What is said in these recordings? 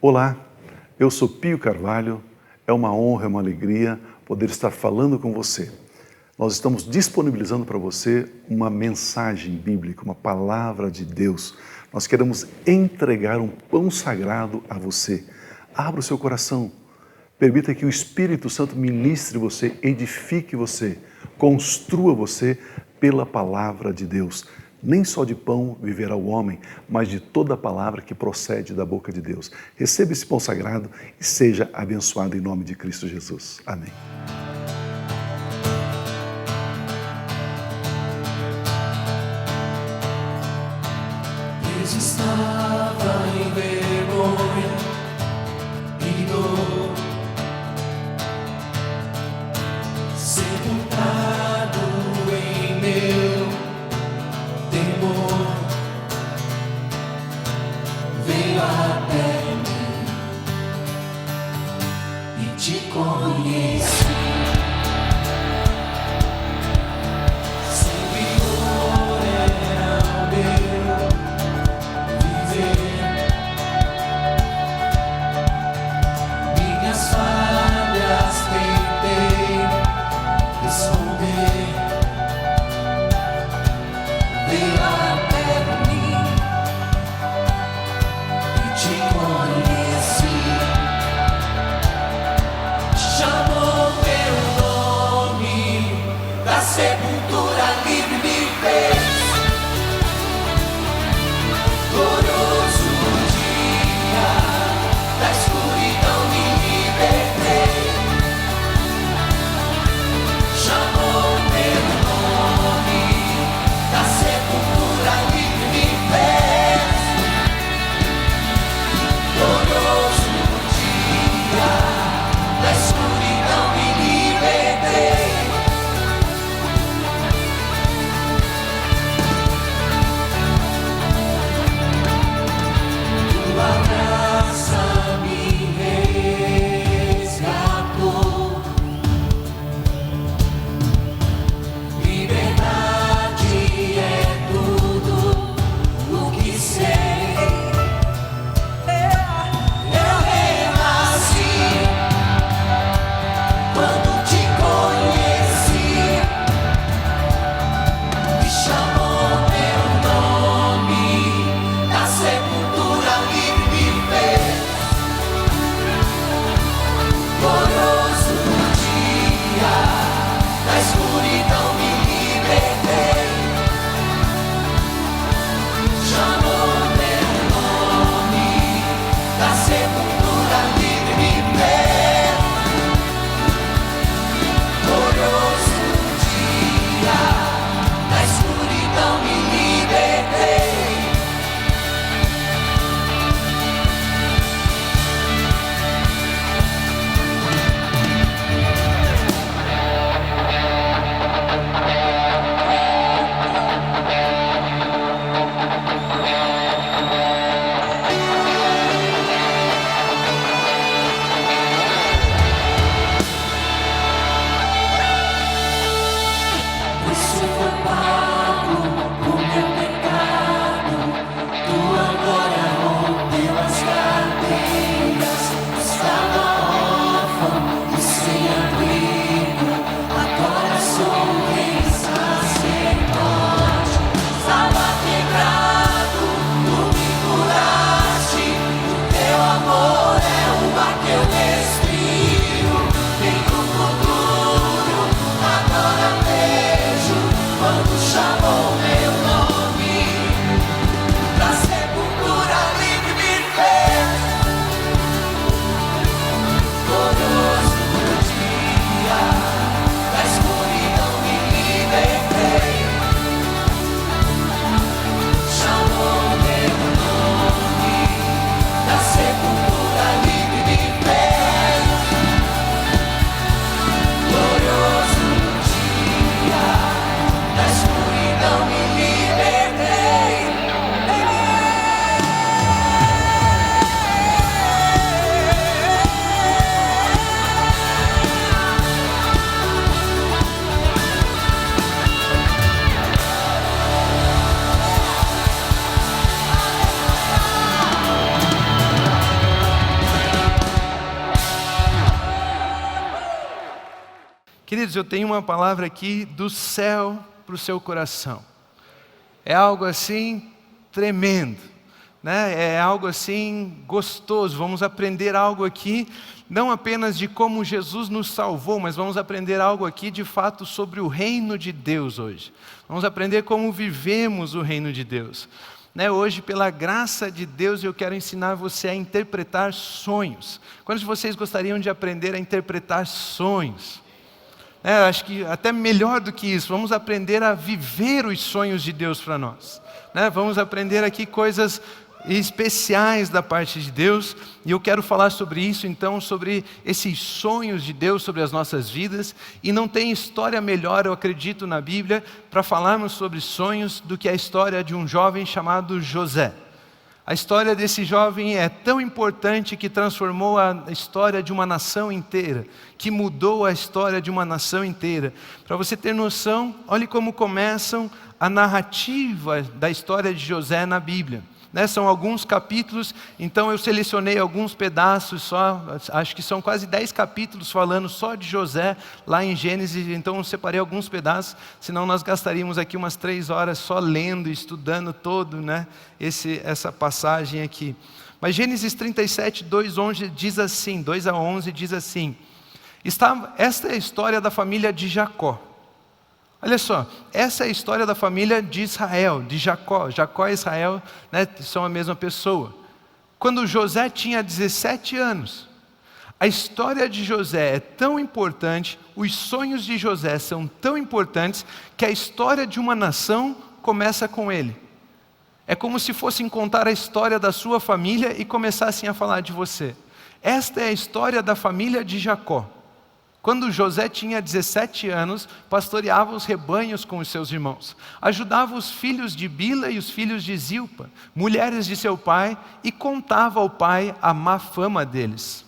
Olá, eu sou Pio Carvalho, é uma honra, é uma alegria poder estar falando com você. Nós estamos disponibilizando para você uma mensagem bíblica, uma palavra de Deus. Nós queremos entregar um pão sagrado a você. Abra o seu coração, permita que o Espírito Santo ministre você, edifique você, construa você pela palavra de Deus. Nem só de pão viverá o homem, mas de toda a palavra que procede da boca de Deus. Receba esse pão sagrado e seja abençoado em nome de Cristo Jesus. Amém. Deus estava em vergonha e dor, sepultado em meu temor, veio até mim e te conheci. Seu vigor era o meu viver, minhas falhas tentei esconder, veio até mim e te conheci. Chamou meu nome, da sepultura livre me fez. Glorioso dia, da escuridão me libertei. Chamou meu nome, da sepultura livre me fez. Glorioso dia, da escuridão me libertei. Tua graça me resgatou. Liberdade é tudo o que sei. Eu renasci quando te conheci. Me chamou meu nome, da sepultura livre me fez. Glorioso dia, da escuridão me libertei. Chamou meu nome, da sepultura livre me fez. Glorioso dia, da escuridão me libertei. Queridos, eu tenho uma palavra aqui do céu para o seu coração. É algo assim tremendo, né? É algo assim gostoso. Vamos aprender algo aqui, não apenas de como Jesus nos salvou, mas vamos aprender algo aqui de fato sobre o reino de Deus hoje. Vamos aprender como vivemos o reino de Deus. Hoje, pela graça de Deus, eu quero ensinar você a interpretar sonhos. Quantos de vocês gostariam de aprender a interpretar sonhos? Acho que até melhor do que isso, vamos aprender a viver os sonhos de Deus para nós. Vamos aprender aqui coisas especiais da parte de Deus, e eu quero falar sobre isso então, sobre esses sonhos de Deus sobre as nossas vidas, e não tem história melhor, eu acredito, na Bíblia, para falarmos sobre sonhos, do que a história de um jovem chamado José. A história desse jovem é tão importante que transformou a história de uma nação inteira, que mudou a história de uma nação inteira. Para você ter noção, olhe como começam a narrativa da história de José na Bíblia. São alguns capítulos, então eu selecionei alguns pedaços só, acho que são quase 10 capítulos falando só de José, lá em Gênesis, então eu separei alguns pedaços, senão nós gastaríamos aqui umas 3 horas só lendo e estudando todo, essa passagem aqui. Mas Gênesis 37, 2 a 11 diz assim, esta é a história da família de Jacó. Olha só, essa é a história da família de Israel, de Jacó. Jacó e Israel, são a mesma pessoa. Quando José tinha 17 anos, a história de José é tão importante, os sonhos de José são tão importantes, que a história de uma nação começa com ele. É como se fossem contar a história da sua família e começassem a falar de você. Esta é a história da família de Jacó. Quando José tinha 17 anos, pastoreava os rebanhos com os seus irmãos. Ajudava os filhos de Bila e os filhos de Zilpa, mulheres de seu pai, e contava ao pai a má fama deles.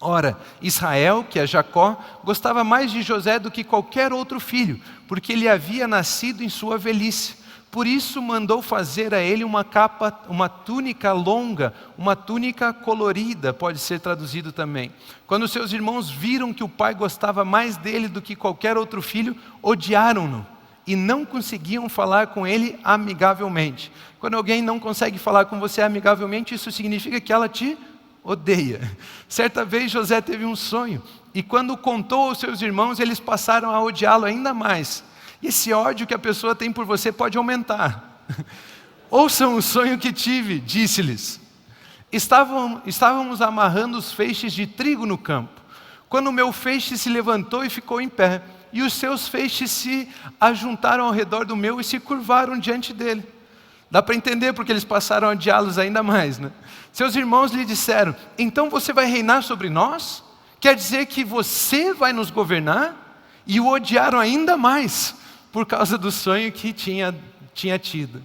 Ora, Israel, que é Jacó, gostava mais de José do que qualquer outro filho, porque ele havia nascido em sua velhice. Por isso mandou fazer a ele uma capa, uma túnica longa, uma túnica colorida, pode ser traduzido também. Quando seus irmãos viram que o pai gostava mais dele do que qualquer outro filho, odiaram-no e não conseguiam falar com ele amigavelmente. Quando alguém não consegue falar com você amigavelmente, isso significa que ela te odeia. Certa vez José teve um sonho, e quando contou aos seus irmãos, eles passaram a odiá-lo ainda mais. E esse ódio que a pessoa tem por você pode aumentar. Ouçam o sonho que tive, disse-lhes. Estávamos amarrando os feixes de trigo no campo, quando o meu feixe se levantou e ficou em pé, e os seus feixes se ajuntaram ao redor do meu e se curvaram diante dele. Dá para entender porque eles passaram a odiá-los ainda mais, Seus irmãos lhe disseram, então você vai reinar sobre nós? Quer dizer que você vai nos governar? E o odiaram ainda mais, por causa do sonho que tinha tido.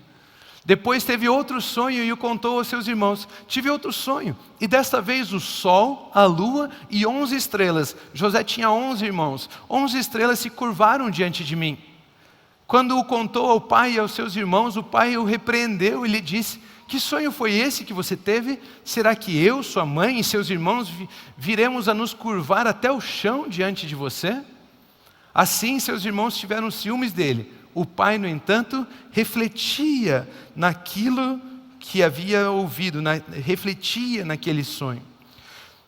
Depois teve outro sonho e o contou aos seus irmãos. Tive outro sonho, e desta vez o sol, a lua e 11 estrelas. José tinha 11 irmãos. 11 estrelas se curvaram diante de mim. Quando o contou ao pai e aos seus irmãos, o pai o repreendeu e lhe disse, que sonho foi esse que você teve? Será que eu, sua mãe e seus irmãos viremos a nos curvar até o chão diante de você? Assim seus irmãos tiveram ciúmes dele. O pai, no entanto, refletia naquilo que havia ouvido, refletia naquele sonho.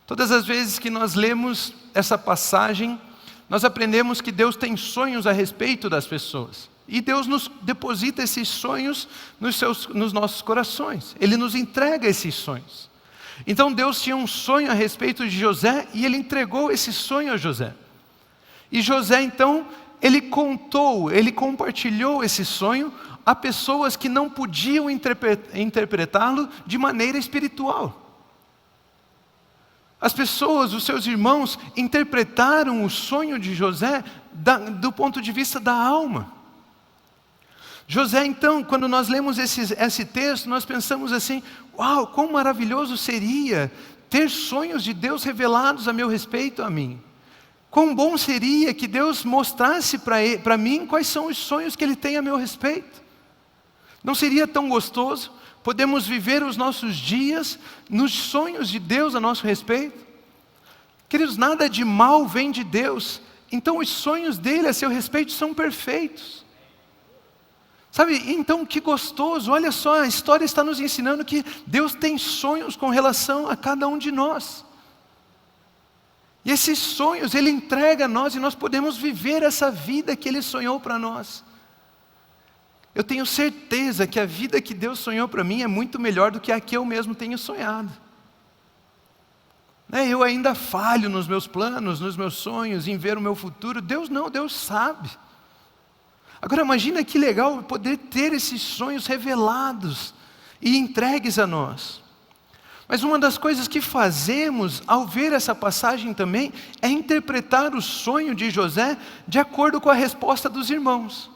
Todas as vezes que nós lemos essa passagem, nós aprendemos que Deus tem sonhos a respeito das pessoas. E Deus nos deposita esses sonhos nos nossos corações. Ele nos entrega esses sonhos. Então Deus tinha um sonho a respeito de José e Ele entregou esse sonho a José. E José então, ele compartilhou esse sonho a pessoas que não podiam interpretá-lo de maneira espiritual. As pessoas, os seus irmãos, interpretaram o sonho de José do ponto de vista da alma. José então, quando nós lemos esse texto, nós pensamos assim, uau, quão maravilhoso seria ter sonhos de Deus revelados a meu respeito, a mim. Quão bom seria que Deus mostrasse para mim quais são os sonhos que Ele tem a meu respeito. Não seria tão gostoso? Podemos viver os nossos dias nos sonhos de Deus a nosso respeito? Queridos, nada de mal vem de Deus. Então os sonhos dele a seu respeito são perfeitos. Sabe, então que gostoso, olha só, a história está nos ensinando que Deus tem sonhos com relação a cada um de nós. E esses sonhos Ele entrega a nós e nós podemos viver essa vida que Ele sonhou para nós. Eu tenho certeza que a vida que Deus sonhou para mim é muito melhor do que a que eu mesmo tenho sonhado. Eu ainda falho nos meus planos, nos meus sonhos, em ver o meu futuro. Deus não, Deus sabe. Agora imagina que legal poder ter esses sonhos revelados e entregues a nós. Mas uma das coisas que fazemos ao ver essa passagem também é interpretar o sonho de José de acordo com a resposta dos irmãos.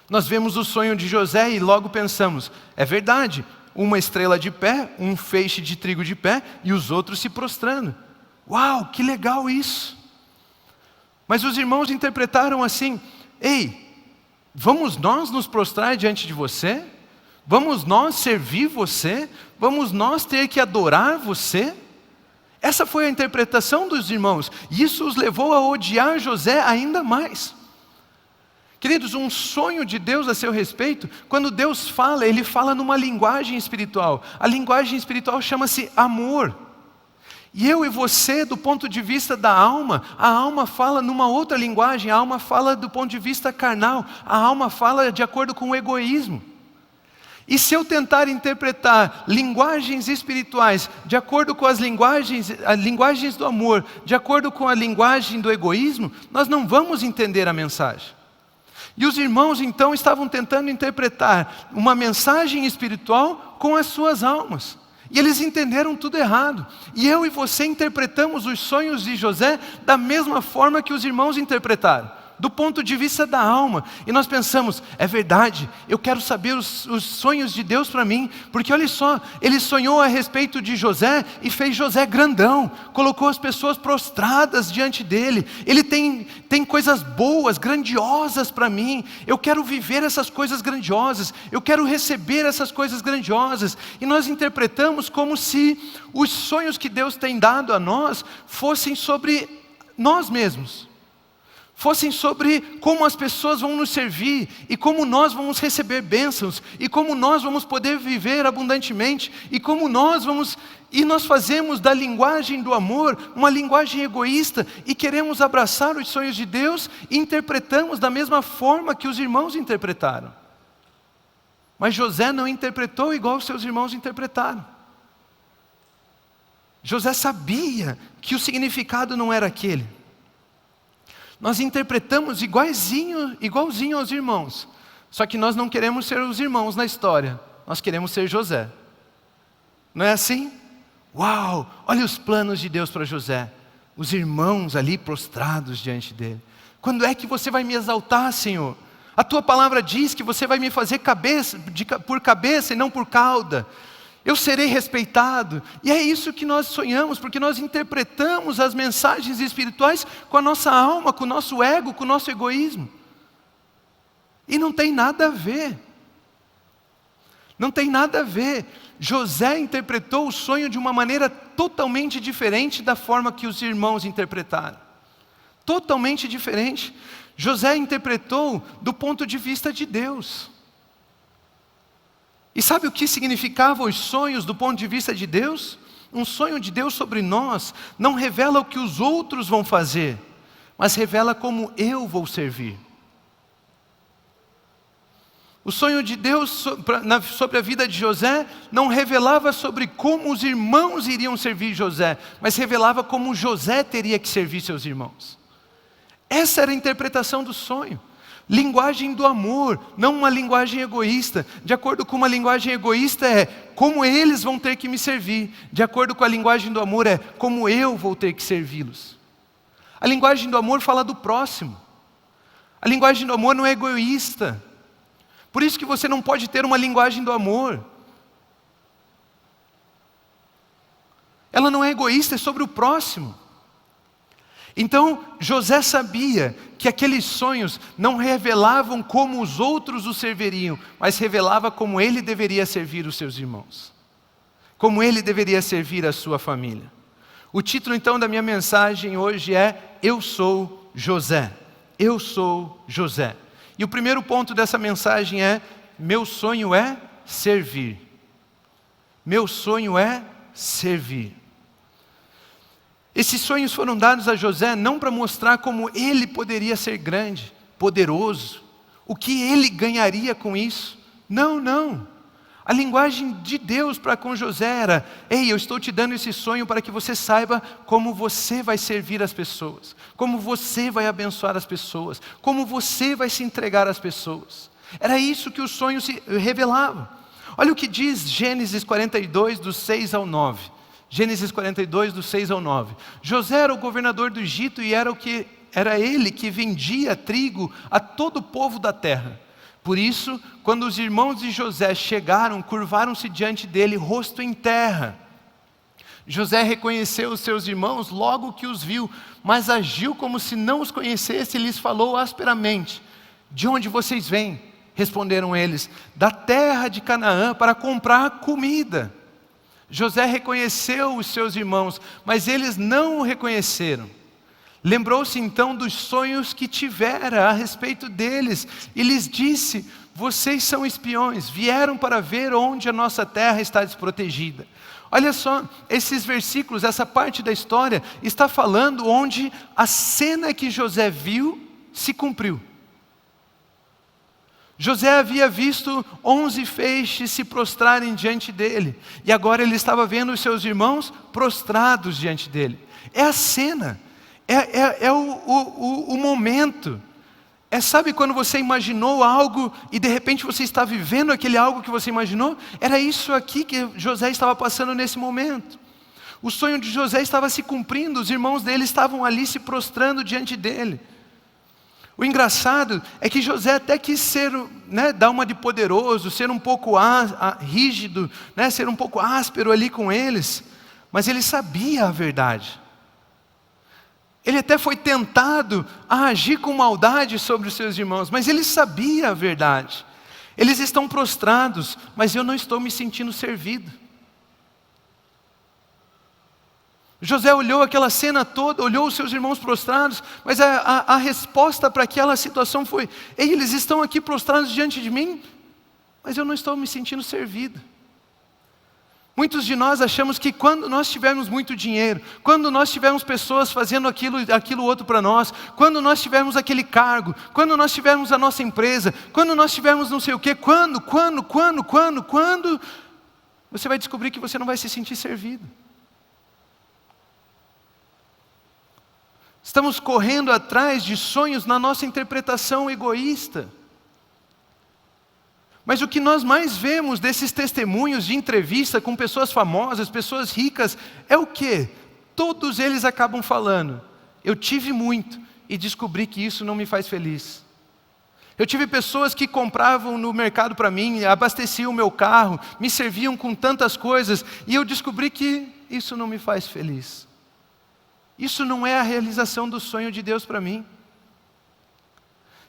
Nós vemos o sonho de José e logo pensamos, é verdade, uma estrela de pé, um feixe de trigo de pé e os outros se prostrando. Uau, que legal isso! Mas os irmãos interpretaram assim, ei, vamos nós nos prostrar diante de você? Vamos nós servir você? Vamos nós ter que adorar você? Essa foi a interpretação dos irmãos. E isso os levou a odiar José ainda mais. Queridos, um sonho de Deus a seu respeito, quando Deus fala, Ele fala numa linguagem espiritual. A linguagem espiritual chama-se amor. E eu e você, do ponto de vista da alma, a alma fala numa outra linguagem, a alma fala do ponto de vista carnal, a alma fala de acordo com o egoísmo. E se eu tentar interpretar linguagens espirituais de acordo com as linguagens do amor, de acordo com a linguagem do egoísmo, nós não vamos entender a mensagem. E os irmãos então estavam tentando interpretar uma mensagem espiritual com as suas almas. E eles entenderam tudo errado. E eu e você interpretamos os sonhos de José da mesma forma que os irmãos interpretaram, do ponto de vista da alma. E nós pensamos, é verdade, eu quero saber os sonhos de Deus para mim, porque olha só, Ele sonhou a respeito de José e fez José grandão, colocou as pessoas prostradas diante dele. Ele tem coisas boas, grandiosas para mim. Eu quero viver essas coisas grandiosas, eu quero receber essas coisas grandiosas. E nós interpretamos como se os sonhos que Deus tem dado a nós fossem sobre nós mesmos, fossem sobre como as pessoas vão nos servir, e como nós vamos receber bênçãos, e como nós vamos poder viver abundantemente, e como nós fazemos da linguagem do amor uma linguagem egoísta, e queremos abraçar os sonhos de Deus, e interpretamos da mesma forma que os irmãos interpretaram. Mas José não interpretou igual os seus irmãos interpretaram. José sabia que o significado não era aquele. Nós interpretamos igualzinho aos irmãos. Só que nós não queremos ser os irmãos na história. Nós queremos ser José. Não é assim? Uau, olha os planos de Deus para José. Os irmãos ali prostrados diante dele. Quando é que você vai me exaltar, Senhor? A tua palavra diz que você vai me fazer por cabeça e não por cauda. Eu serei respeitado. E é isso que nós sonhamos, porque nós interpretamos as mensagens espirituais com a nossa alma, com o nosso ego, com o nosso egoísmo. E não tem nada a ver. Não tem nada a ver. José interpretou o sonho de uma maneira totalmente diferente da forma que os irmãos interpretaram. Totalmente diferente. José interpretou do ponto de vista de Deus. E sabe o que significavam os sonhos do ponto de vista de Deus? Um sonho de Deus sobre nós não revela o que os outros vão fazer, mas revela como eu vou servir. O sonho de Deus sobre a vida de José não revelava sobre como os irmãos iriam servir José, mas revelava como José teria que servir seus irmãos. Essa era a interpretação do sonho. Linguagem do amor, não uma linguagem egoísta. De acordo com uma linguagem egoísta é como eles vão ter que me servir. De acordo com a linguagem do amor é como eu vou ter que servi-los. A linguagem do amor fala do próximo. A linguagem do amor não é egoísta. Por isso que você não pode ter uma linguagem do amor. Ela não é egoísta, é sobre o próximo. Então, José sabia que aqueles sonhos não revelavam como os outros o serviriam, mas revelava como ele deveria servir os seus irmãos. Como ele deveria servir a sua família. O título então da minha mensagem hoje é Eu Sou José. Eu sou José. E o primeiro ponto dessa mensagem é: meu sonho é servir. Meu sonho é servir. Esses sonhos foram dados a José não para mostrar como ele poderia ser grande, poderoso, o que ele ganharia com isso. Não, não. A linguagem de Deus para com José era: ei, eu estou te dando esse sonho para que você saiba como você vai servir as pessoas, como você vai abençoar as pessoas, como você vai se entregar às pessoas. Era isso que o sonho se revelava. Olha o que diz Gênesis 42, dos 6 ao 9. Gênesis 42, dos 6 ao 9. José era o governador do Egito e era ele que vendia trigo a todo o povo da terra. Por isso, quando os irmãos de José chegaram, curvaram-se diante dele, rosto em terra. José reconheceu os seus irmãos logo que os viu, mas agiu como se não os conhecesse e lhes falou asperamente: de onde vocês vêm? Responderam eles: da terra de Canaã, para comprar comida. José reconheceu os seus irmãos, mas eles não o reconheceram. Lembrou-se então dos sonhos que tivera a respeito deles e lhes disse: vocês são espiões, vieram para ver onde a nossa terra está desprotegida. Olha só, esses versículos, essa parte da história está falando onde a cena que José viu se cumpriu. José havia visto 11 feixes se prostrarem diante dele, e agora ele estava vendo os seus irmãos prostrados diante dele. É a cena. É o momento. Sabe quando você imaginou algo e de repente você está vivendo aquele algo que você imaginou? Era isso aqui que José estava passando nesse momento. O sonho de José estava se cumprindo, os irmãos dele estavam ali se prostrando diante dele. O engraçado é que José até quis ser, dar uma de poderoso, ser um pouco rígido, ser um pouco áspero ali com eles, mas ele sabia a verdade. Ele até foi tentado a agir com maldade sobre os seus irmãos, mas ele sabia a verdade. Eles estão prostrados, mas eu não estou me sentindo servido. José olhou aquela cena toda, olhou os seus irmãos prostrados, mas a resposta para aquela situação foi: ei, eles estão aqui prostrados diante de mim, mas eu não estou me sentindo servido. Muitos de nós achamos que quando nós tivermos muito dinheiro, quando nós tivermos pessoas fazendo aquilo outro para nós, quando nós tivermos aquele cargo, quando nós tivermos a nossa empresa, quando nós tivermos não sei o quê, quando, você vai descobrir que você não vai se sentir servido. Estamos correndo atrás de sonhos na nossa interpretação egoísta. Mas o que nós mais vemos desses testemunhos de entrevista com pessoas famosas, pessoas ricas, é o quê? Todos eles acabam falando: eu tive muito e descobri que isso não me faz feliz. Eu tive pessoas que compravam no mercado para mim, abasteciam o meu carro, me serviam com tantas coisas, e eu descobri que isso não me faz feliz. Isso não é a realização do sonho de Deus para mim.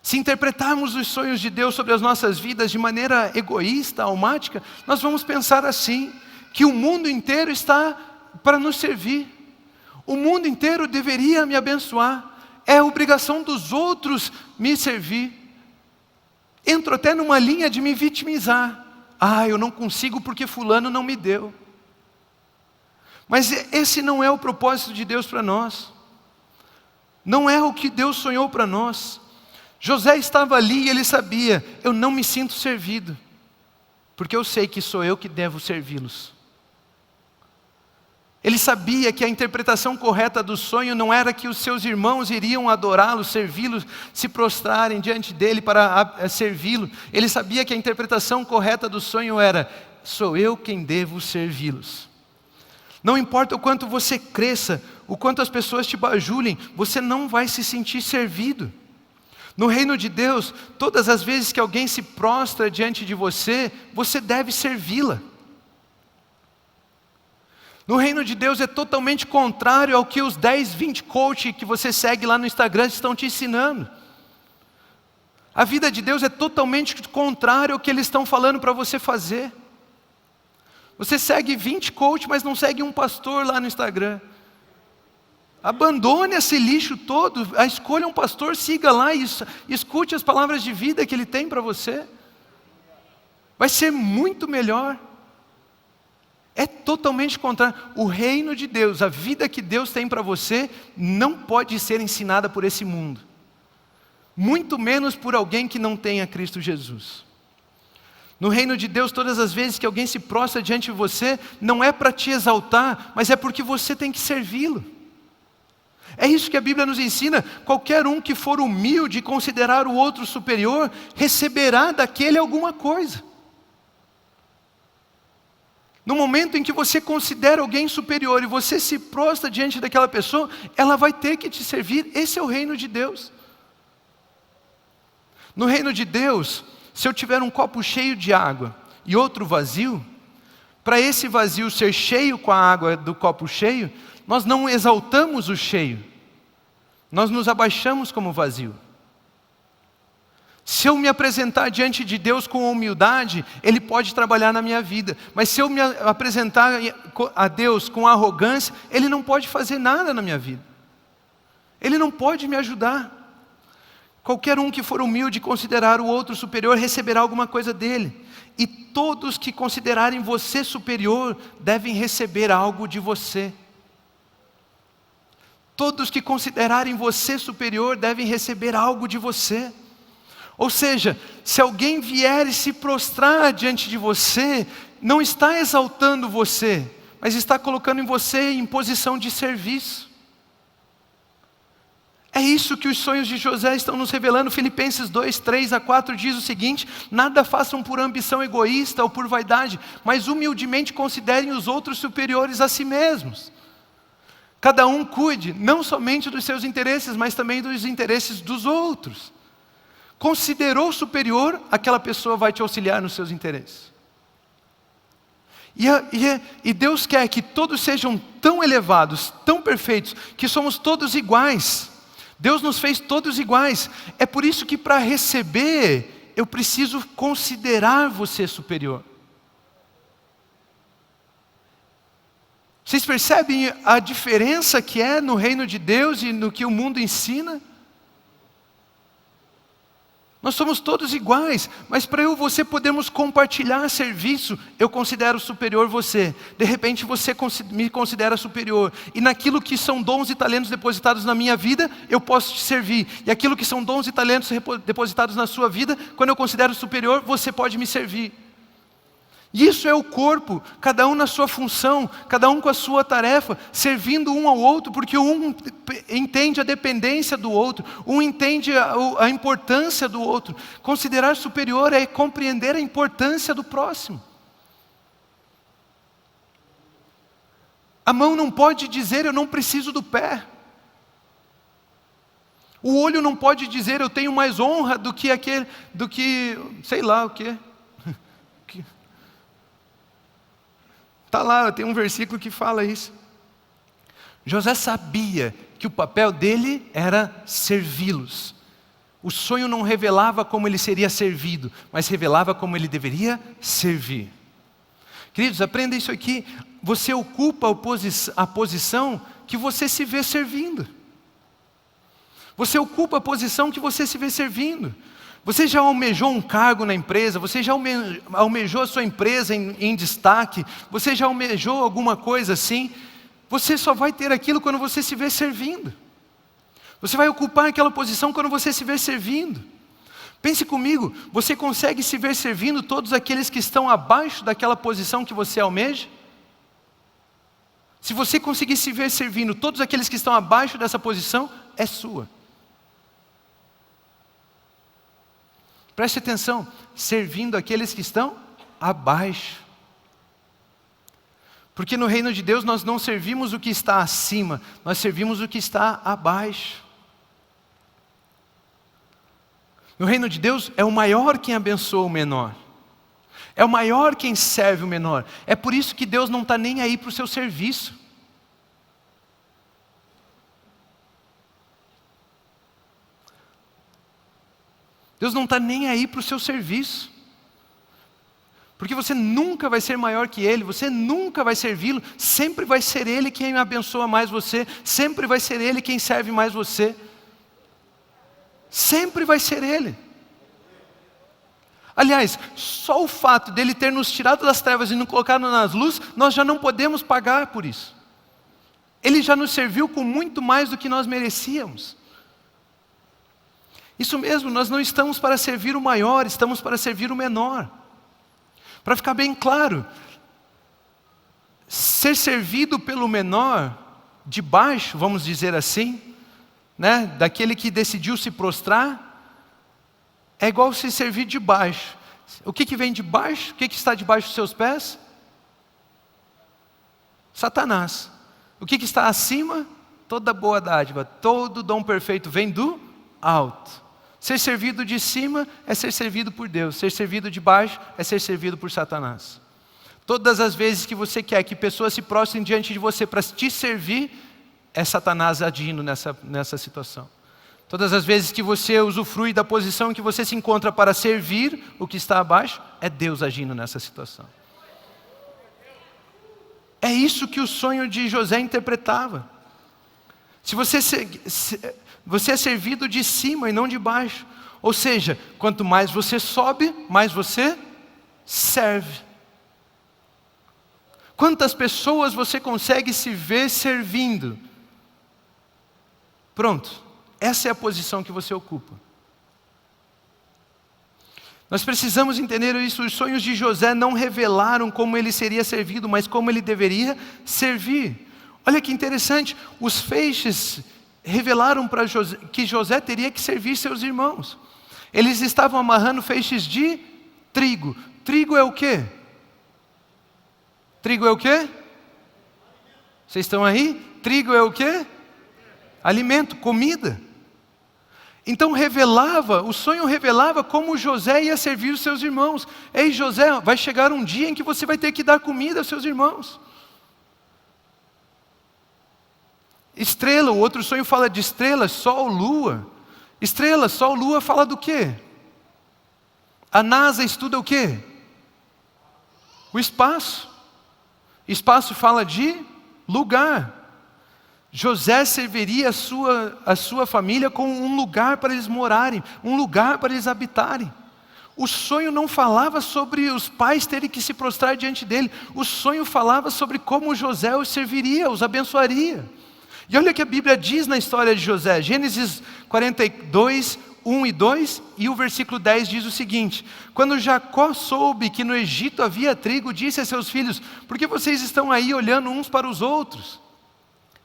Se interpretarmos os sonhos de Deus sobre as nossas vidas de maneira egoísta, almática, nós vamos pensar assim, que o mundo inteiro está para nos servir. O mundo inteiro deveria me abençoar. É obrigação dos outros me servir. Entro até numa linha de me vitimizar. Eu não consigo porque fulano não me deu. Mas esse não é o propósito de Deus para nós. Não é o que Deus sonhou para nós. José estava ali e ele sabia: eu não me sinto servido, porque eu sei que sou eu que devo servi-los. Ele sabia que a interpretação correta do sonho não era que os seus irmãos iriam adorá-lo, servi-lo, se prostrarem diante dele para servi-lo. Ele sabia que a interpretação correta do sonho era: sou eu quem devo servi-los. Não importa o quanto você cresça, o quanto as pessoas te bajulem, você não vai se sentir servido. No reino de Deus, todas as vezes que alguém se prostra diante de você, você deve servi-la. No reino de Deus é totalmente contrário ao que os 10, 20 coaches que você segue lá no Instagram estão te ensinando. A vida de Deus é totalmente contrário ao que eles estão falando para você fazer. Você segue 20 coaches, mas não segue um pastor lá no Instagram. Abandone esse lixo todo, escolha um pastor, siga lá e escute as palavras de vida que ele tem para você. Vai ser muito melhor. É totalmente contrário. O reino de Deus, a vida que Deus tem para você, não pode ser ensinada por esse mundo. Muito menos por alguém que não tenha Cristo Jesus. No reino de Deus, todas as vezes que alguém se prostra diante de você, não é para te exaltar, mas é porque você tem que servi-lo. É isso que a Bíblia nos ensina. Qualquer um que for humilde e considerar o outro superior, receberá daquele alguma coisa. No momento em que você considera alguém superior e você se prostra diante daquela pessoa, ela vai ter que te servir. Esse é o reino de Deus. No reino de Deus, se eu tiver um copo cheio de água e outro vazio, para esse vazio ser cheio com a água do copo cheio, nós não exaltamos o cheio, nós nos abaixamos como vazio. Se eu me apresentar diante de Deus com humildade, Ele pode trabalhar na minha vida. Mas se eu me apresentar a Deus com arrogância, Ele não pode fazer nada na minha vida. Ele não pode me ajudar. Qualquer um que for humilde e considerar o outro superior, receberá alguma coisa dele. E todos que considerarem você superior, devem receber algo de você. Todos que considerarem você superior, devem receber algo de você. Ou seja, se alguém vier e se prostrar diante de você, não está exaltando você, mas está colocando em você em posição de serviço. É isso que os sonhos de José estão nos revelando. Filipenses 2, 3-4 diz o seguinte: nada façam por ambição egoísta ou por vaidade, mas humildemente considerem os outros superiores a si mesmos. Cada um cuide não somente dos seus interesses, mas também dos interesses dos outros. Considerou superior, aquela pessoa vai te auxiliar nos seus interesses. E Deus quer que todos sejam tão elevados, tão perfeitos, que somos todos iguais. Deus nos fez todos iguais. É por isso que para receber, eu preciso considerar você superior. Vocês percebem a diferença que é no reino de Deus e no que o mundo ensina? Nós somos todos iguais, mas para eu e você podermos compartilhar serviço, eu considero superior você. De repente você me considera superior. E naquilo que são dons e talentos depositados na minha vida, eu posso te servir. E aquilo que são dons e talentos depositados na sua vida, quando eu considero superior, você pode me servir. Isso é o corpo, cada um na sua função, cada um com a sua tarefa, servindo um ao outro, porque um entende a dependência do outro, um entende a importância do outro. Considerar superior é compreender a importância do próximo. A mão não pode dizer eu não preciso do pé. O olho não pode dizer eu tenho mais honra do que sei lá o quê. Está lá, tem um versículo que fala isso. José sabia que o papel dele era servi-los. O sonho não revelava como ele seria servido, mas revelava como ele deveria servir. Queridos, aprenda isso aqui. Você ocupa a posição que você se vê servindo. Você ocupa a posição que você se vê servindo. Você já almejou um cargo na empresa? Você já almejou a sua empresa em destaque? Você já almejou alguma coisa assim? Você só vai ter aquilo quando você se vê servindo. Você vai ocupar aquela posição quando você se vê servindo. Pense comigo, você consegue se ver servindo todos aqueles que estão abaixo daquela posição que você almeja? Se você conseguir se ver servindo todos aqueles que estão abaixo dessa posição, é sua. Preste atenção, servindo aqueles que estão abaixo. Porque no reino de Deus nós não servimos o que está acima, nós servimos o que está abaixo. No reino de Deus é o maior quem abençoa o menor. É o maior quem serve o menor. É por isso que Deus não está nem aí para o seu serviço. Deus não está nem aí para o seu serviço. Porque você nunca vai ser maior que Ele, você nunca vai servi-lo, sempre vai ser Ele quem abençoa mais você, sempre vai ser Ele quem serve mais você. Sempre vai ser Ele. Aliás, só o fato dele ter nos tirado das trevas e nos colocado nas luzes, nós já não podemos pagar por isso. Ele já nos serviu com muito mais do que nós merecíamos. Isso mesmo, nós não estamos para servir o maior, estamos para servir o menor. Para ficar bem claro, ser servido pelo menor, de baixo, vamos dizer assim, né, daquele que decidiu se prostrar, é igual se servir de baixo. O que vem de baixo? O que está debaixo dos seus pés? Satanás. O que está acima? Toda boa dádiva, todo dom perfeito vem do alto. Ser servido de cima é ser servido por Deus. Ser servido de baixo é ser servido por Satanás. Todas as vezes que você quer que pessoas se prostrem diante de você para te servir, é Satanás agindo nessa situação. Todas as vezes que você usufrui da posição em que você se encontra para servir o que está abaixo, é Deus agindo nessa situação. É isso que o sonho de José interpretava. Se você é servido de cima e não de baixo. Ou seja, quanto mais você sobe, mais você serve. Quantas pessoas você consegue se ver servindo? Pronto. Essa é a posição que você ocupa. Nós precisamos entender isso. Os sonhos de José não revelaram como ele seria servido, mas como ele deveria servir. Olha que interessante, os feixes revelaram para José que José teria que servir seus irmãos. Eles estavam amarrando feixes de trigo. Trigo é o quê? Trigo é o quê? Vocês estão aí? Trigo é o quê? Alimento, comida. Então o sonho revelava como José ia servir os seus irmãos. Ei José, vai chegar um dia em que você vai ter que dar comida aos seus irmãos. Estrela, o outro sonho fala de estrelas, sol, lua. Estrela, sol, lua fala do quê? A NASA estuda o quê? O espaço. Espaço fala de lugar. José serviria a sua família com um lugar para eles morarem, um lugar para eles habitarem. O sonho não falava sobre os pais terem que se prostrar diante dele. O sonho falava sobre como José os serviria, os abençoaria. E olha o que a Bíblia diz na história de José. Gênesis 42, 1 e 2, e o versículo 10 diz o seguinte: quando Jacó soube que no Egito havia trigo, disse a seus filhos: por que vocês estão aí olhando uns para os outros?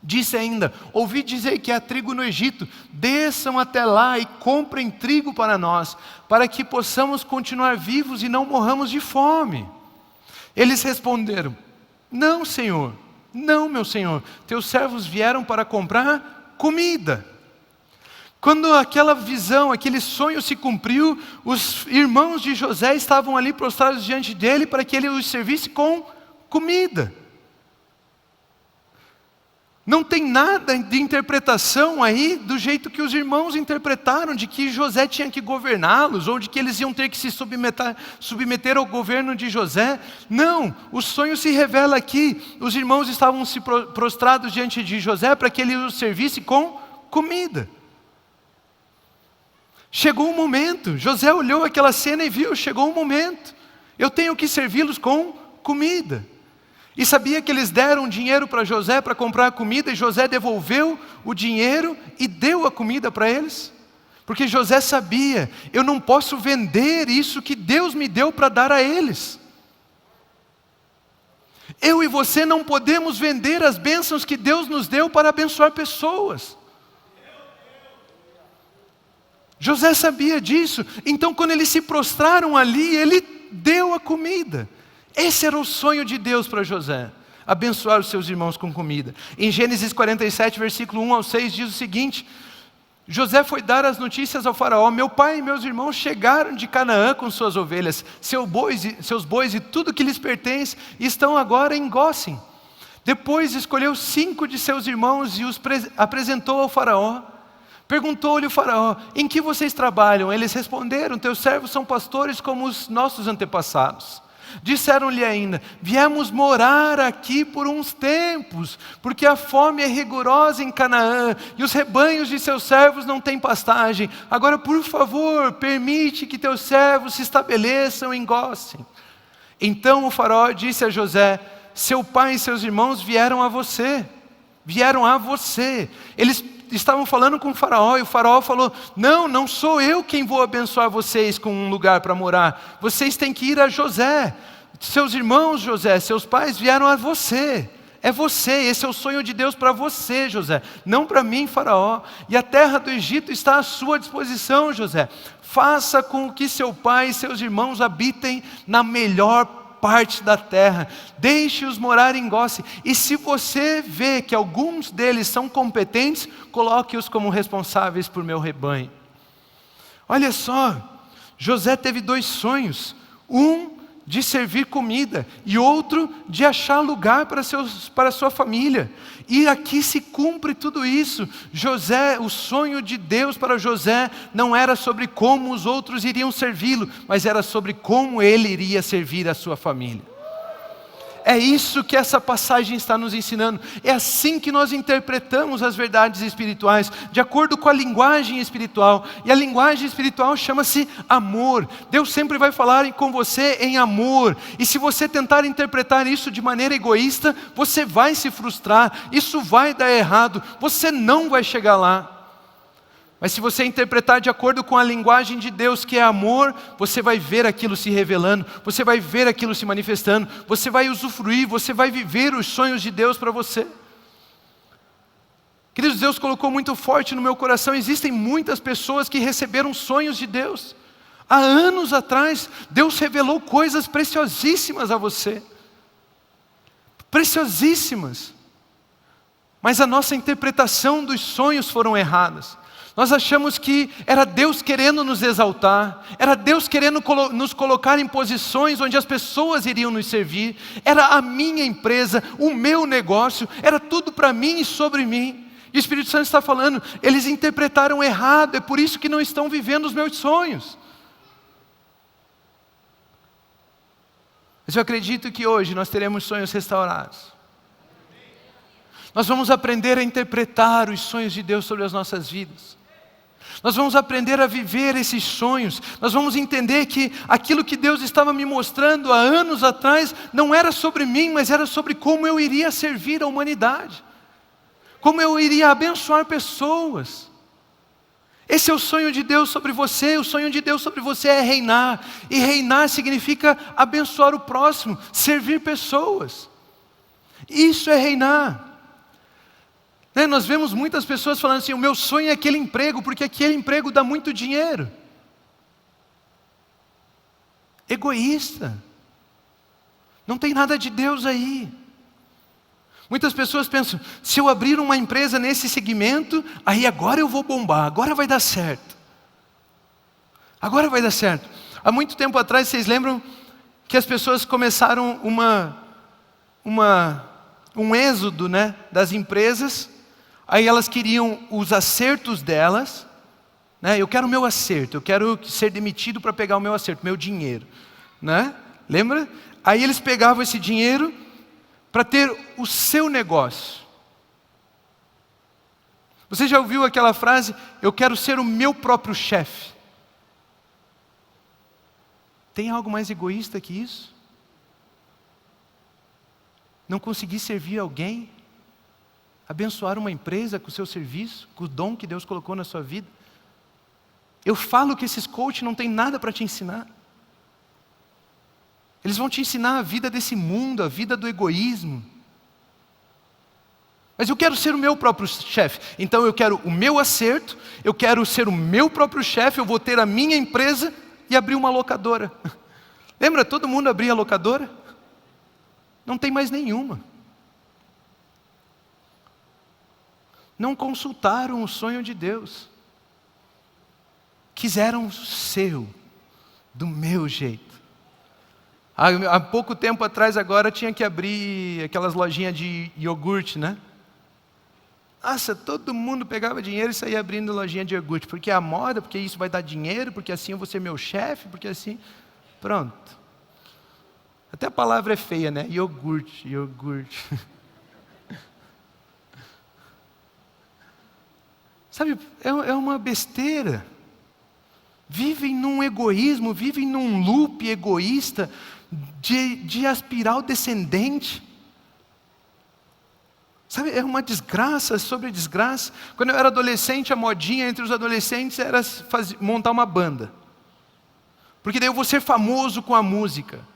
Disse ainda: ouvi dizer que há trigo no Egito, desçam até lá e comprem trigo para nós, para que possamos continuar vivos e não morramos de fome. Eles responderam: não, Senhor, não, meu Senhor, teus servos vieram para comprar comida. Quando aquela visão, aquele sonho se cumpriu, os irmãos de José estavam ali prostrados diante dele para que ele os servisse com comida. Não tem nada de interpretação aí do jeito que os irmãos interpretaram, de que José tinha que governá-los, ou de que eles iam ter que se submeter ao governo de José. Não, o sonho se revela aqui. Os irmãos estavam se prostrados diante de José para que ele os servisse com comida. Chegou um momento, José olhou aquela cena e viu, chegou um momento. Eu tenho que servi-los com comida. E sabia que eles deram dinheiro para José para comprar comida, e José devolveu o dinheiro e deu a comida para eles? Porque José sabia, eu não posso vender isso que Deus me deu para dar a eles. Eu e você não podemos vender as bênçãos que Deus nos deu para abençoar pessoas. José sabia disso, então quando eles se prostraram ali, ele deu a comida. Esse era o sonho de Deus para José, abençoar os seus irmãos com comida. Em Gênesis 47, versículo 1 ao 6, diz o seguinte: José foi dar as notícias ao faraó: meu pai e meus irmãos chegaram de Canaã com suas ovelhas, seus bois e tudo que lhes pertence, e estão agora em Gósen. Depois escolheu 5 de seus irmãos e os apresentou ao faraó. Perguntou-lhe o faraó: em que vocês trabalham? Eles responderam: teus servos são pastores como os nossos antepassados. Disseram-lhe ainda: viemos morar aqui por uns tempos, porque a fome é rigorosa em Canaã, e os rebanhos de seus servos não têm pastagem. Agora, por favor, permite que teus servos se estabeleçam em Gósen. Então o faraó disse a José: seu pai e seus irmãos vieram a você. Eles estavam falando com o faraó, e o faraó falou: não sou eu quem vou abençoar vocês com um lugar para morar. Vocês têm que ir a José. Seus irmãos, José, seus pais vieram a você. É você, esse é o sonho de Deus para você, José, não para mim, faraó. E a terra do Egito está à sua disposição, José. Faça com que seu pai e seus irmãos habitem na melhor parte da terra. Deixe-os morar em Gósen. E se você vê que alguns deles são competentes, coloque-os como responsáveis por meu rebanho. Olha só, José teve 2 sonhos. Um de servir comida e outro de achar lugar para sua família. E aqui se cumpre tudo isso. José, o sonho de Deus para José não era sobre como os outros iriam servi-lo, mas era sobre como ele iria servir a sua família. É isso que essa passagem está nos ensinando. É assim que nós interpretamos as verdades espirituais, de acordo com a linguagem espiritual. E a linguagem espiritual chama-se amor. Deus sempre vai falar com você em amor. E se você tentar interpretar isso de maneira egoísta, você vai se frustrar. Isso vai dar errado. Você não vai chegar lá. Mas se você interpretar de acordo com a linguagem de Deus, que é amor, você vai ver aquilo se revelando, você vai ver aquilo se manifestando, você vai usufruir, você vai viver os sonhos de Deus para você. Queridos, Deus colocou muito forte no meu coração, existem muitas pessoas que receberam sonhos de Deus. Há anos atrás, Deus revelou coisas preciosíssimas a você. Preciosíssimas. Mas a nossa interpretação dos sonhos foram erradas. Nós achamos que era Deus querendo nos exaltar, era Deus querendo nos colocar em posições onde as pessoas iriam nos servir, era a minha empresa, o meu negócio, era tudo para mim e sobre mim. E o Espírito Santo está falando, eles interpretaram errado, é por isso que não estão vivendo os meus sonhos. Mas eu acredito que hoje nós teremos sonhos restaurados. Nós vamos aprender a interpretar os sonhos de Deus sobre as nossas vidas. Nós vamos aprender a viver esses sonhos. Nós vamos entender que aquilo que Deus estava me mostrando há anos atrás não era sobre mim, mas era sobre como eu iria servir a humanidade. Como eu iria abençoar pessoas. Esse é o sonho de Deus sobre você. O sonho de Deus sobre você é reinar. E reinar significa abençoar o próximo, servir pessoas. Isso é reinar. Nós vemos muitas pessoas falando assim, o meu sonho é aquele emprego, porque aquele emprego dá muito dinheiro. Egoísta. Não tem nada de Deus aí. Muitas pessoas pensam, se eu abrir uma empresa nesse segmento, aí agora eu vou bombar, agora vai dar certo. Agora vai dar certo. Há muito tempo atrás, vocês lembram que as pessoas começaram um êxodo, das empresas. Aí elas queriam os acertos delas, eu quero o meu acerto, eu quero ser demitido para pegar o meu acerto, meu dinheiro, lembra? Aí eles pegavam esse dinheiro para ter o seu negócio. Você já ouviu aquela frase, eu quero ser o meu próprio chefe? Tem algo mais egoísta que isso? Não conseguir servir alguém? Abençoar uma empresa com o seu serviço, com o dom que Deus colocou na sua vida. Eu falo que esses coaches não têm nada para te ensinar. Eles vão te ensinar a vida desse mundo, a vida do egoísmo. Mas eu quero ser o meu próprio chefe. Então eu quero o meu acerto, eu quero ser o meu próprio chefe, eu vou ter a minha empresa e abrir uma locadora. Lembra, todo mundo abria locadora? Não tem mais nenhuma. Não consultaram o sonho de Deus. Quiseram o seu, do meu jeito. Há pouco tempo atrás agora tinha que abrir aquelas lojinhas de iogurte, Nossa, todo mundo pegava dinheiro e saía abrindo lojinha de iogurte. Porque é a moda, porque isso vai dar dinheiro, porque assim eu vou ser meu chefe, porque assim... Pronto. Até a palavra é feia, né? Iogurte. Sabe, é uma besteira. Vivem num egoísmo, vivem num loop egoísta de aspirar o descendente. Sabe, é uma desgraça sobre desgraça. Quando eu era adolescente, a modinha entre os adolescentes era montar uma banda. Porque daí eu vou ser famoso com a música.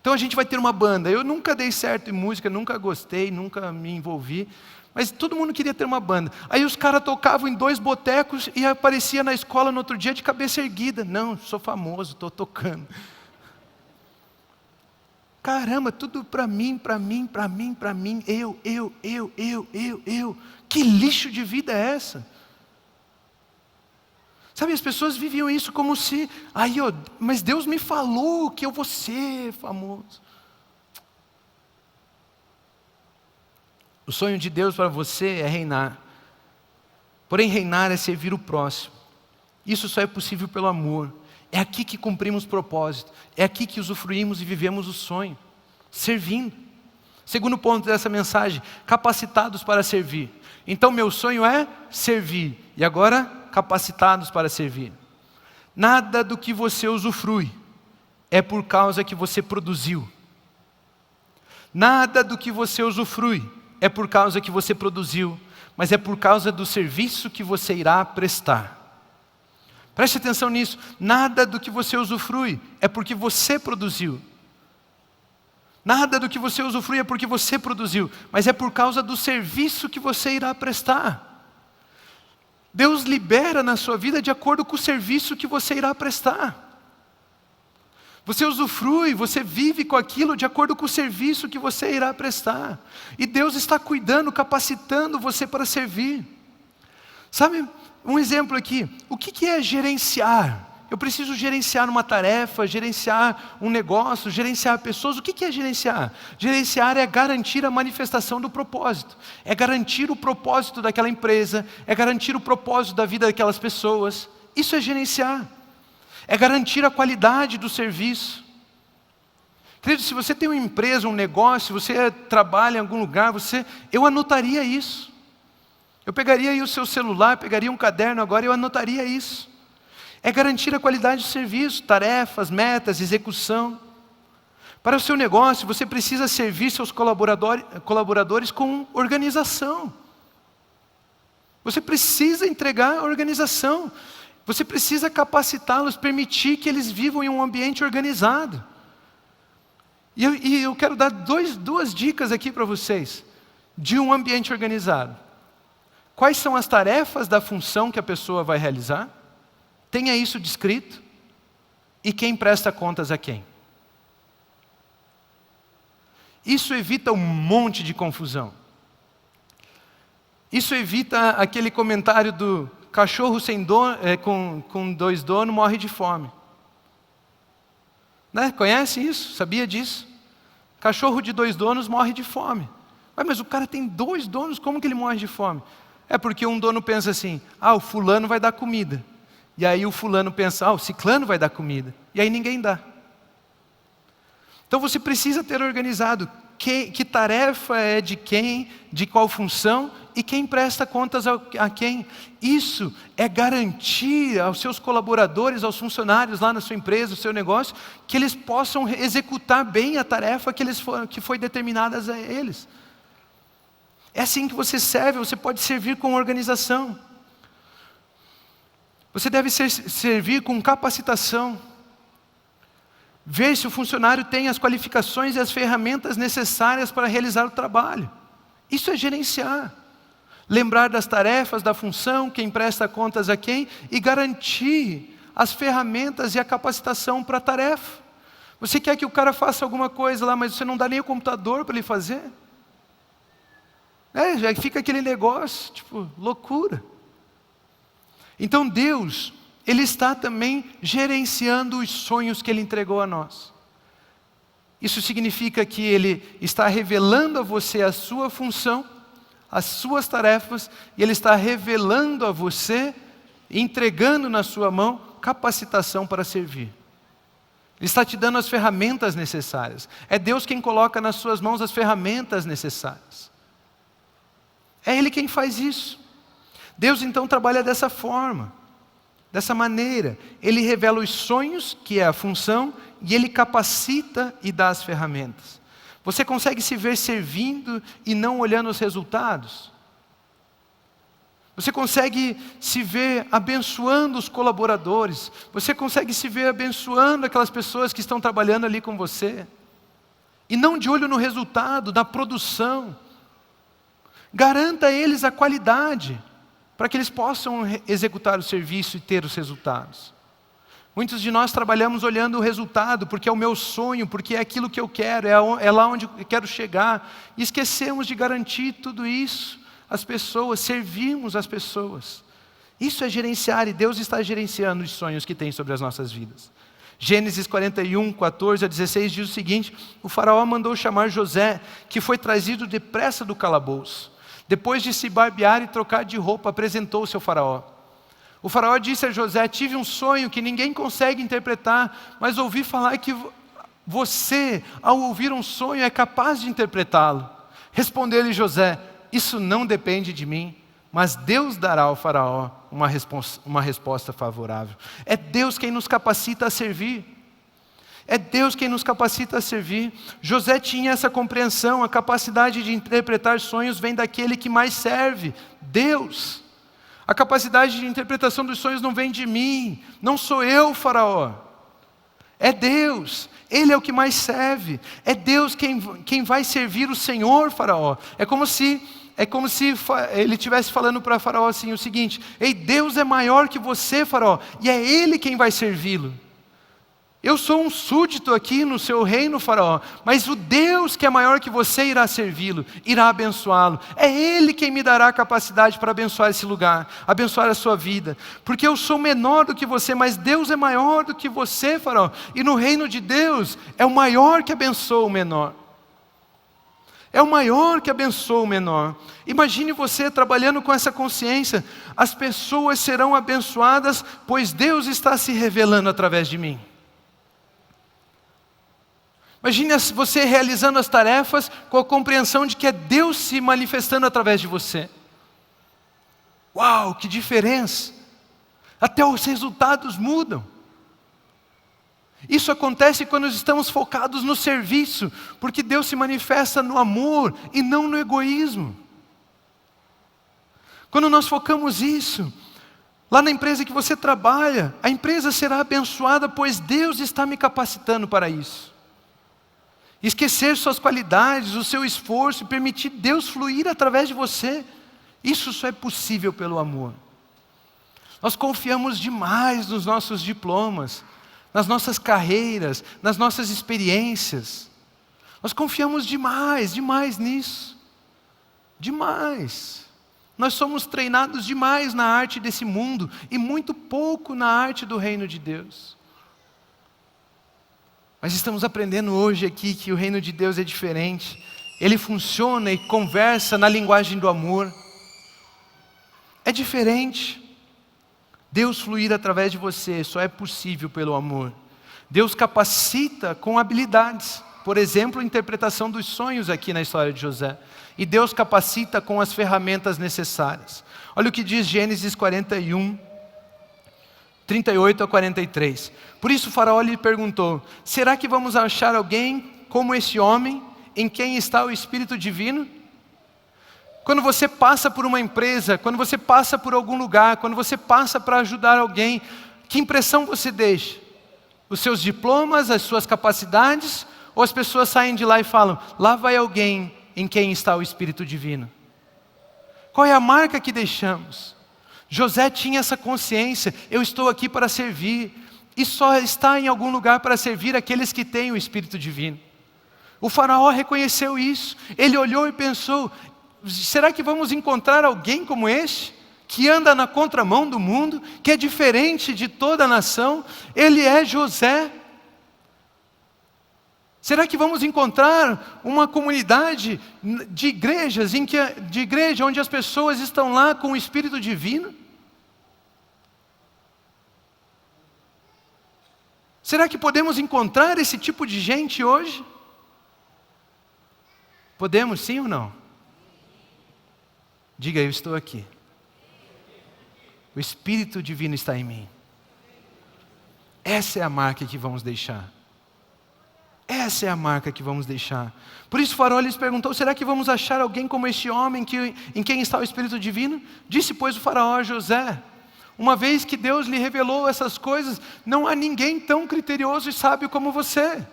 Então a gente vai ter uma banda. Eu nunca dei certo em música, nunca gostei, nunca me envolvi. Mas todo mundo queria ter uma banda. Aí os caras tocavam em 2 botecos e aparecia na escola no outro dia de cabeça erguida. Não, sou famoso, estou tocando. Caramba, tudo para mim. Eu. Que lixo de vida é essa? Sabe, as pessoas viviam isso como se... mas Deus me falou que eu vou ser famoso. O sonho de Deus para você é reinar. Porém, reinar é servir o próximo. Isso só é possível pelo amor. É aqui que cumprimos o propósito. É aqui que usufruímos e vivemos o sonho. Servindo. Segundo ponto dessa mensagem, capacitados para servir. Então, meu sonho é servir. E agora, capacitados para servir. Nada do que você usufrui é por causa que você produziu. Nada do que você usufrui é por causa que você produziu, mas é por causa do serviço que você irá prestar. Preste atenção nisso. Nada do que você usufrui é porque você produziu. Nada do que você usufrui é porque você produziu, mas é por causa do serviço que você irá prestar. Deus libera na sua vida de acordo com o serviço que você irá prestar. Você usufrui, você vive com aquilo de acordo com o serviço que você irá prestar. E Deus está cuidando, capacitando você para servir. Sabe, um exemplo aqui. O que é gerenciar? Eu preciso gerenciar uma tarefa, gerenciar um negócio, gerenciar pessoas. O que é gerenciar? Gerenciar é garantir a manifestação do propósito. É garantir o propósito daquela empresa. É garantir o propósito da vida daquelas pessoas. Isso é gerenciar. É garantir a qualidade do serviço. Querido, se você tem uma empresa, um negócio, você trabalha em algum lugar, eu anotaria isso. Eu pegaria aí o seu celular, pegaria um caderno agora e eu anotaria isso. É garantir a qualidade do serviço, tarefas, metas, execução. Para o seu negócio, você precisa servir seus colaboradores com organização. Você precisa entregar a organização. Você precisa capacitá-los, permitir que eles vivam em um ambiente organizado. E eu quero dar duas dicas aqui para vocês, de um ambiente organizado. Quais são as tarefas da função que a pessoa vai realizar? Tenha isso descrito. E quem presta contas a quem? Isso evita um monte de confusão. Isso evita aquele comentário do cachorro sem dono, com 2 donos morre de fome. Né? Conhece isso? Sabia disso? Cachorro de 2 donos morre de fome. Mas o cara tem 2 donos, como que ele morre de fome? É porque um dono pensa assim, o fulano vai dar comida. E aí o fulano pensa, o ciclano vai dar comida. E aí ninguém dá. Então você precisa ter organizado que tarefa é de quem, de qual função e quem presta contas a quem. Isso é garantir aos seus colaboradores, aos funcionários lá na sua empresa, no seu negócio, que eles possam executar bem a tarefa que foi determinada a eles. É assim que você serve, você pode servir com organização. Você deve servir com capacitação. Ver se o funcionário tem as qualificações e as ferramentas necessárias para realizar o trabalho. Isso é gerenciar. Lembrar das tarefas, da função, quem presta contas a quem, e garantir as ferramentas e a capacitação para a tarefa. Você quer que o cara faça alguma coisa lá, mas você não dá nem o computador para ele fazer? Já fica aquele negócio, loucura. Então Deus, Ele está também gerenciando os sonhos que Ele entregou a nós. Isso significa que Ele está revelando a você a sua função, as suas tarefas, e Ele está revelando a você, entregando na sua mão, capacitação para servir. Ele está te dando as ferramentas necessárias. É Deus quem coloca nas suas mãos as ferramentas necessárias. É Ele quem faz isso. Deus então trabalha dessa forma, dessa maneira. Ele revela os sonhos, que é a função, e Ele capacita e dá as ferramentas. Você consegue se ver servindo e não olhando os resultados? Você consegue se ver abençoando os colaboradores? Você consegue se ver abençoando aquelas pessoas que estão trabalhando ali com você? E não de olho no resultado, na produção. Garanta a eles a qualidade, para que eles possam executar o serviço e ter os resultados. Muitos de nós trabalhamos olhando o resultado, porque é o meu sonho, porque é aquilo que eu quero, é lá onde eu quero chegar. E esquecemos de garantir tudo isso às pessoas, servirmos as pessoas. Isso é gerenciar, e Deus está gerenciando os sonhos que tem sobre as nossas vidas. Gênesis 41, 14 a 16 diz o seguinte: o faraó mandou chamar José, que foi trazido depressa do calabouço. Depois de se barbear e trocar de roupa, apresentou-se ao faraó. O faraó disse a José: tive um sonho que ninguém consegue interpretar, mas ouvi falar que você, ao ouvir um sonho, é capaz de interpretá-lo. Respondeu-lhe José: isso não depende de mim, mas Deus dará ao faraó uma resposta favorável. É Deus quem nos capacita a servir. É Deus quem nos capacita a servir. José tinha essa compreensão, a capacidade de interpretar sonhos vem daquele que mais serve, Deus. A capacidade de interpretação dos sonhos não vem de mim, não sou eu, faraó. É Deus, Ele é o que mais serve. É Deus quem vai servir o Senhor, faraó. É como se ele estivesse falando para faraó assim, o seguinte: ei, Deus é maior que você, faraó, e é Ele quem vai servi-lo. Eu sou um súdito aqui no seu reino, faraó, mas o Deus que é maior que você irá servi-lo, irá abençoá-lo. É Ele quem me dará a capacidade para abençoar esse lugar, abençoar a sua vida. Porque eu sou menor do que você, mas Deus é maior do que você, faraó. E no reino de Deus, é o maior que abençoa o menor. É o maior que abençoa o menor. Imagine você trabalhando com essa consciência. As pessoas serão abençoadas, pois Deus está se revelando através de mim. Imagine você realizando as tarefas com a compreensão de que é Deus se manifestando através de você. Uau, que diferença! Até os resultados mudam. Isso acontece quando estamos focados no serviço, porque Deus se manifesta no amor e não no egoísmo. Quando nós focamos isso, lá na empresa que você trabalha, a empresa será abençoada, pois Deus está me capacitando para isso. Esquecer suas qualidades, o seu esforço e permitir Deus fluir através de você, isso só é possível pelo amor. Nós confiamos demais nos nossos diplomas, nas nossas carreiras, nas nossas experiências. Nós confiamos demais nisso. Demais. Nós somos treinados demais na arte desse mundo e muito pouco na arte do reino de Deus. Mas estamos aprendendo hoje aqui que o reino de Deus é diferente. Ele funciona e conversa na linguagem do amor. É diferente. Deus fluir através de você só é possível pelo amor. Deus capacita com habilidades. Por exemplo, a interpretação dos sonhos aqui na história de José. E Deus capacita com as ferramentas necessárias. Olha o que diz Gênesis 41, 38 a 43. Por isso o faraó lhe perguntou: será que vamos achar alguém como esse homem, em quem está o Espírito Divino? Quando você passa por uma empresa, quando você passa por algum lugar, quando você passa para ajudar alguém, que impressão você deixa? Os seus diplomas, as suas capacidades? Ou as pessoas saem de lá e falam: lá vai alguém em quem está o Espírito Divino? Qual é a marca que deixamos? José tinha essa consciência: eu estou aqui para servir, e só está em algum lugar para servir aqueles que têm o Espírito Divino. O faraó reconheceu isso, ele olhou e pensou: será que vamos encontrar alguém como este? Que anda na contramão do mundo, que é diferente de toda a nação? Ele é José. Será que vamos encontrar uma comunidade de igrejas, onde as pessoas estão lá com o Espírito Divino? Será que podemos encontrar esse tipo de gente hoje? Podemos, sim ou não? Diga, eu estou aqui. O Espírito Divino está em mim. Essa é a marca que vamos deixar. Essa é a marca que vamos deixar. Por isso o faraó lhes perguntou, será que vamos achar alguém como este homem em quem está o Espírito Divino? Disse, pois, o faraó a José, uma vez que Deus lhe revelou essas coisas, não há ninguém tão criterioso e sábio como você.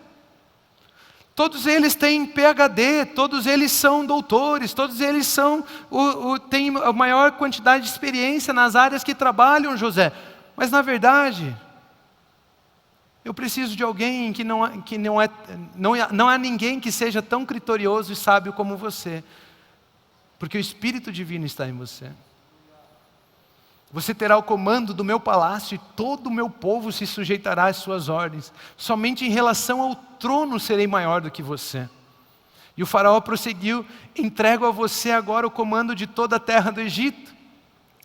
Todos eles têm PhD, todos eles são doutores, todos eles têm a maior quantidade de experiência nas áreas que trabalham, José. Mas na verdade, eu preciso de alguém que não há ninguém que seja tão criterioso e sábio como você. Porque o Espírito Divino está em você. Você terá o comando do meu palácio e todo o meu povo se sujeitará às suas ordens. Somente em relação ao trono serei maior do que você. E o faraó prosseguiu, entrego a você agora o comando de toda a terra do Egito.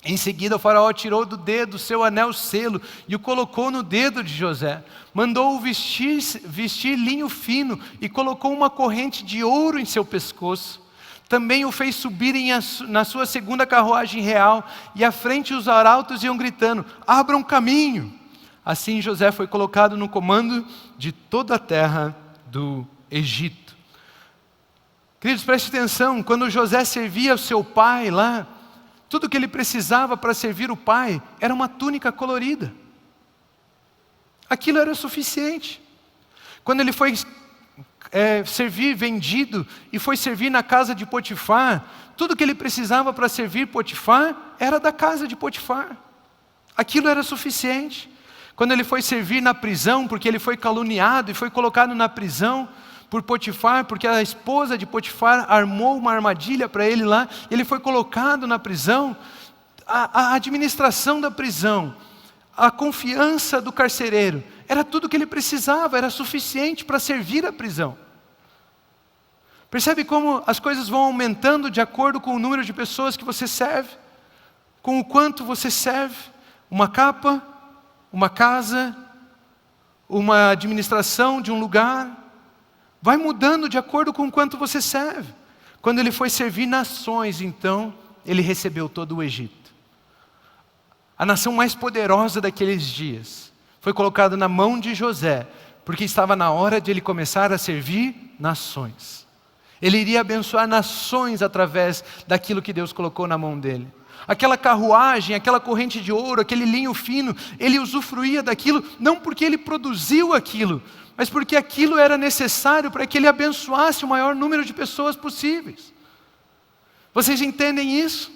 Em seguida o faraó tirou do dedo o seu anel selo e o colocou no dedo de José. Mandou-o vestir linho fino e colocou uma corrente de ouro em seu pescoço. Também o fez subir na sua segunda carruagem real, e à frente os arautos iam gritando, abram caminho. Assim José foi colocado no comando de toda a terra do Egito. Queridos, preste atenção, quando José servia o seu pai lá, tudo que ele precisava para servir o pai era uma túnica colorida. Aquilo era suficiente. Quando ele foi servir vendido e foi servir na casa de Potifar, tudo que ele precisava para servir Potifar era da casa de Potifar. Aquilo era suficiente. Quando ele foi servir na prisão, porque ele foi caluniado e foi colocado na prisão por Potifar, porque a esposa de Potifar armou uma armadilha para ele lá, ele foi colocado na prisão, a administração da prisão, a confiança do carcereiro, era tudo que ele precisava, era suficiente para servir a prisão. Percebe como as coisas vão aumentando de acordo com o número de pessoas que você serve? Com o quanto você serve? Uma capa, uma casa, uma administração de um lugar. Vai mudando de acordo com o quanto você serve. Quando ele foi servir nações, então, ele recebeu todo o Egito. A nação mais poderosa daqueles dias foi colocada na mão de José, porque estava na hora de ele começar a servir nações. Ele iria abençoar nações através daquilo que Deus colocou na mão dele. Aquela carruagem, aquela corrente de ouro, aquele linho fino, ele usufruía daquilo, não porque ele produziu aquilo, mas porque aquilo era necessário para que ele abençoasse o maior número de pessoas possíveis. Vocês entendem isso?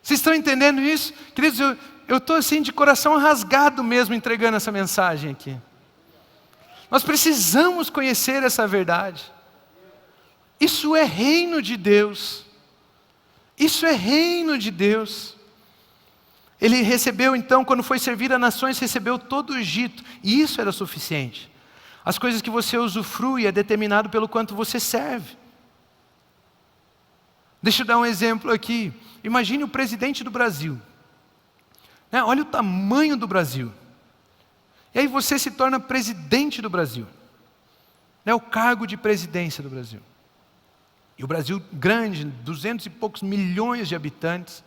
Vocês estão entendendo isso? Queridos, eu estou assim de coração rasgado mesmo entregando essa mensagem aqui. Nós precisamos conhecer essa verdade. Isso é reino de Deus. Isso é reino de Deus. Ele recebeu então, quando foi servir a nações, recebeu todo o Egito. E isso era suficiente. As coisas que você usufrui é determinado pelo quanto você serve. Deixa eu dar um exemplo aqui. Imagine o presidente do Brasil. Olha o tamanho do Brasil. E aí você se torna presidente do Brasil. O cargo de presidência do Brasil. E o Brasil grande, 200 e poucos milhões de habitantes.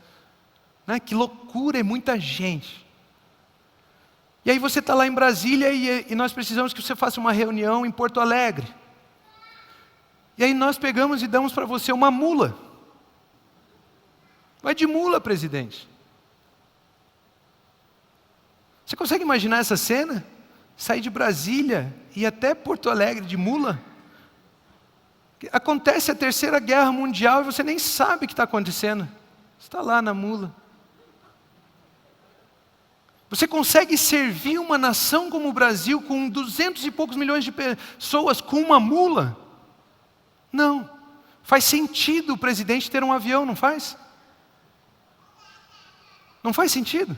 Que loucura, é muita gente. E aí você está lá em Brasília e nós precisamos que você faça uma reunião em Porto Alegre. E aí nós pegamos e damos para você uma mula. Vai de mula, presidente. Você consegue imaginar essa cena? Sair de Brasília e ir até Porto Alegre de mula? Acontece a Terceira Guerra Mundial e você nem sabe o que está acontecendo. Você está lá na mula. Você consegue servir uma nação como o Brasil, com 200 e poucos milhões de pessoas, com uma mula? Não. Faz sentido o presidente ter um avião, não faz? Não faz sentido?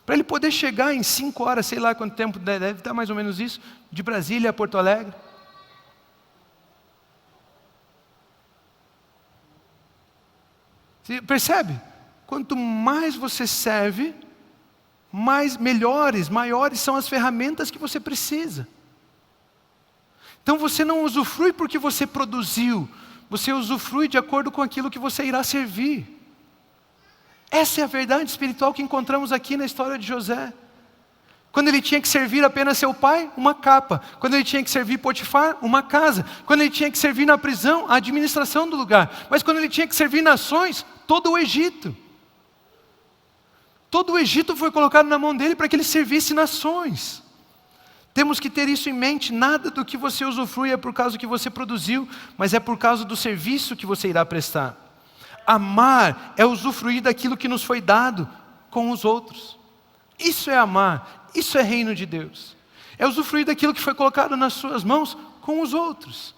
Para ele poder chegar em 5 horas, sei lá quanto tempo, deve estar mais ou menos isso, de Brasília a Porto Alegre. Você percebe? Quanto mais você serve, melhores, maiores são as ferramentas que você precisa. Então você não usufrui porque você produziu, você usufrui de acordo com aquilo que você irá servir. Essa é a verdade espiritual que encontramos aqui na história de José. Quando ele tinha que servir apenas seu pai, uma capa. Quando ele tinha que servir Potifar, uma casa. Quando ele tinha que servir na prisão, a administração do lugar. Mas quando ele tinha que servir nações, todo o Egito. Todo o Egito foi colocado na mão dele para que ele servisse nações. Temos que ter isso em mente, nada do que você usufrui é por causa do que você produziu, mas é por causa do serviço que você irá prestar. Amar é usufruir daquilo que nos foi dado com os outros. Isso é amar, isso é reino de Deus. É usufruir daquilo que foi colocado nas suas mãos com os outros.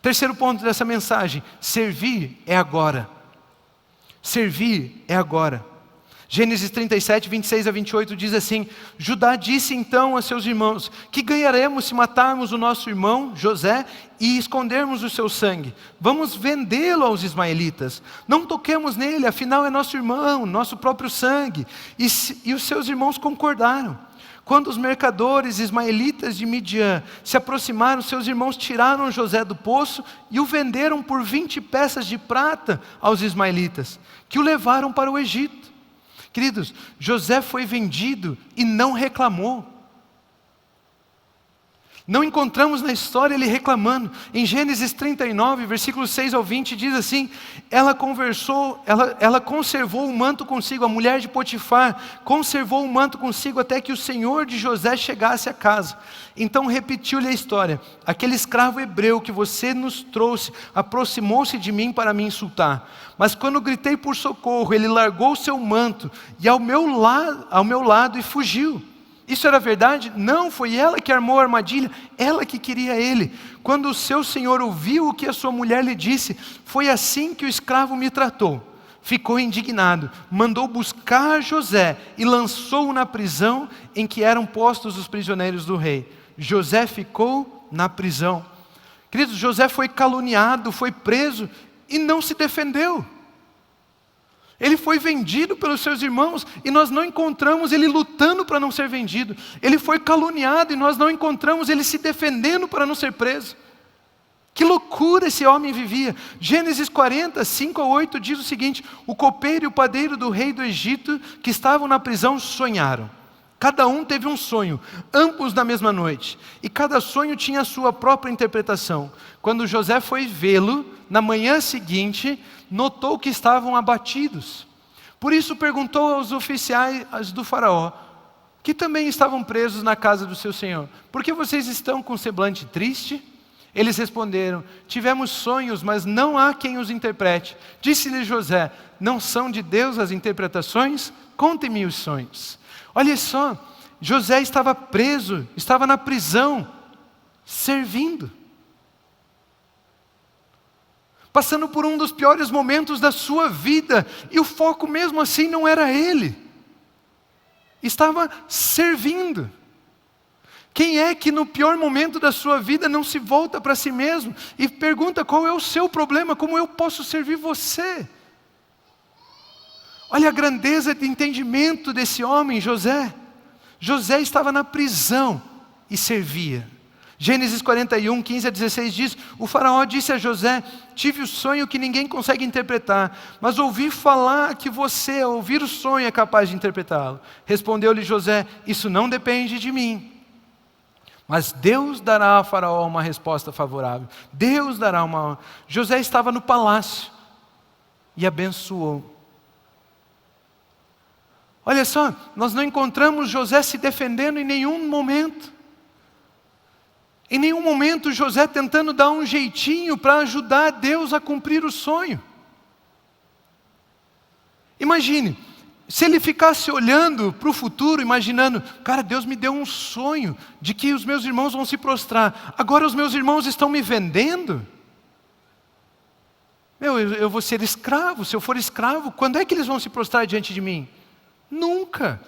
Terceiro ponto dessa mensagem, servir é agora. Servir é agora. Gênesis 37, 26 a 28 diz assim: Judá disse então a seus irmãos: que ganharemos se matarmos o nosso irmão José e escondermos o seu sangue? Vamos vendê-lo aos ismaelitas. Não toquemos nele, afinal é nosso irmão, nosso próprio sangue. E os seus irmãos concordaram. Quando os mercadores ismaelitas de Midian se aproximaram, seus irmãos tiraram José do poço e o venderam por 20 peças de prata aos ismaelitas, que o levaram para o Egito. Queridos, José foi vendido e não reclamou. Não encontramos na história ele reclamando. Em Gênesis 39, versículos 6 ao 20, diz assim: ela conservou o manto consigo, a mulher de Potifar conservou o manto consigo até que o senhor de José chegasse a casa. Então repetiu-lhe a história: aquele escravo hebreu que você nos trouxe aproximou-se de mim para me insultar. Mas quando gritei por socorro, ele largou o seu manto e ao meu lado e fugiu. Isso era verdade? Não, foi ela que armou a armadilha, ela que queria ele. Quando o seu senhor ouviu o que a sua mulher lhe disse, foi assim que o escravo me tratou. Ficou indignado, mandou buscar José e lançou-o na prisão em que eram postos os prisioneiros do rei. José ficou na prisão. Queridos, José foi caluniado, foi preso e não se defendeu. Ele foi vendido pelos seus irmãos e nós não encontramos ele lutando para não ser vendido. Ele foi caluniado e nós não encontramos ele se defendendo para não ser preso. Que loucura esse homem vivia. Gênesis 40, 5 a 8 diz o seguinte: o copeiro e o padeiro do rei do Egito que estavam na prisão sonharam. Cada um teve um sonho, ambos na mesma noite. E cada sonho tinha a sua própria interpretação. Quando José foi vê-lo, na manhã seguinte, notou que estavam abatidos. Por isso perguntou aos oficiais do faraó, que também estavam presos na casa do seu senhor: por que vocês estão com semblante triste? Eles responderam: tivemos sonhos, mas não há quem os interprete. Disse-lhe José: não são de Deus as interpretações? Contem-me os sonhos. Olha só, José estava preso, estava na prisão, servindo. Passando por um dos piores momentos da sua vida, e o foco mesmo assim não era ele. Estava servindo. Quem é que no pior momento da sua vida não se volta para si mesmo e pergunta qual é o seu problema, como eu posso servir você? Olha a grandeza de entendimento desse homem, José. José estava na prisão e servia. Gênesis 41, 15 a 16 diz: o faraó disse a José: tive o sonho que ninguém consegue interpretar, mas ouvi falar que você, ao ouvir o sonho, é capaz de interpretá-lo. Respondeu-lhe José: isso não depende de mim. Mas Deus dará a faraó uma resposta favorável. Deus dará uma... José estava no palácio e abençoou. Olha só, nós não encontramos José se defendendo em nenhum momento. Em nenhum momento José tentando dar um jeitinho para ajudar Deus a cumprir o sonho. Imagine, se ele ficasse olhando para o futuro, imaginando: cara, Deus me deu um sonho de que os meus irmãos vão se prostrar. Agora os meus irmãos estão me vendendo? Eu vou ser escravo. Se eu for escravo, quando é que eles vão se prostrar diante de mim? Nunca.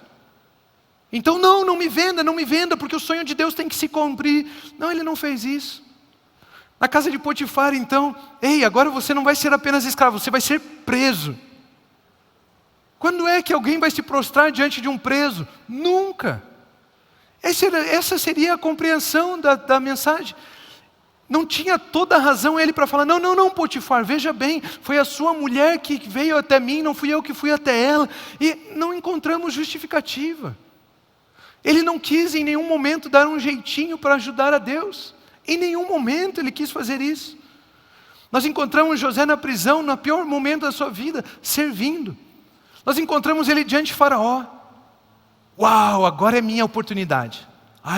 Então não me venda, porque o sonho de Deus tem que se cumprir. Não, ele não fez isso. Na casa de Potifar, então: ei, agora você não vai ser apenas escravo, você vai ser preso. Quando é que alguém vai se prostrar diante de um preso? Nunca. Essa seria a compreensão da mensagem. Não tinha toda a razão ele para falar, não, Potifar, veja bem, foi a sua mulher que veio até mim, não fui eu que fui até ela. E não encontramos justificativa. Ele não quis em nenhum momento dar um jeitinho para ajudar a Deus. Em nenhum momento ele quis fazer isso. Nós encontramos José na prisão, no pior momento da sua vida, servindo. Nós encontramos ele diante de Faraó. Uau, agora é minha oportunidade.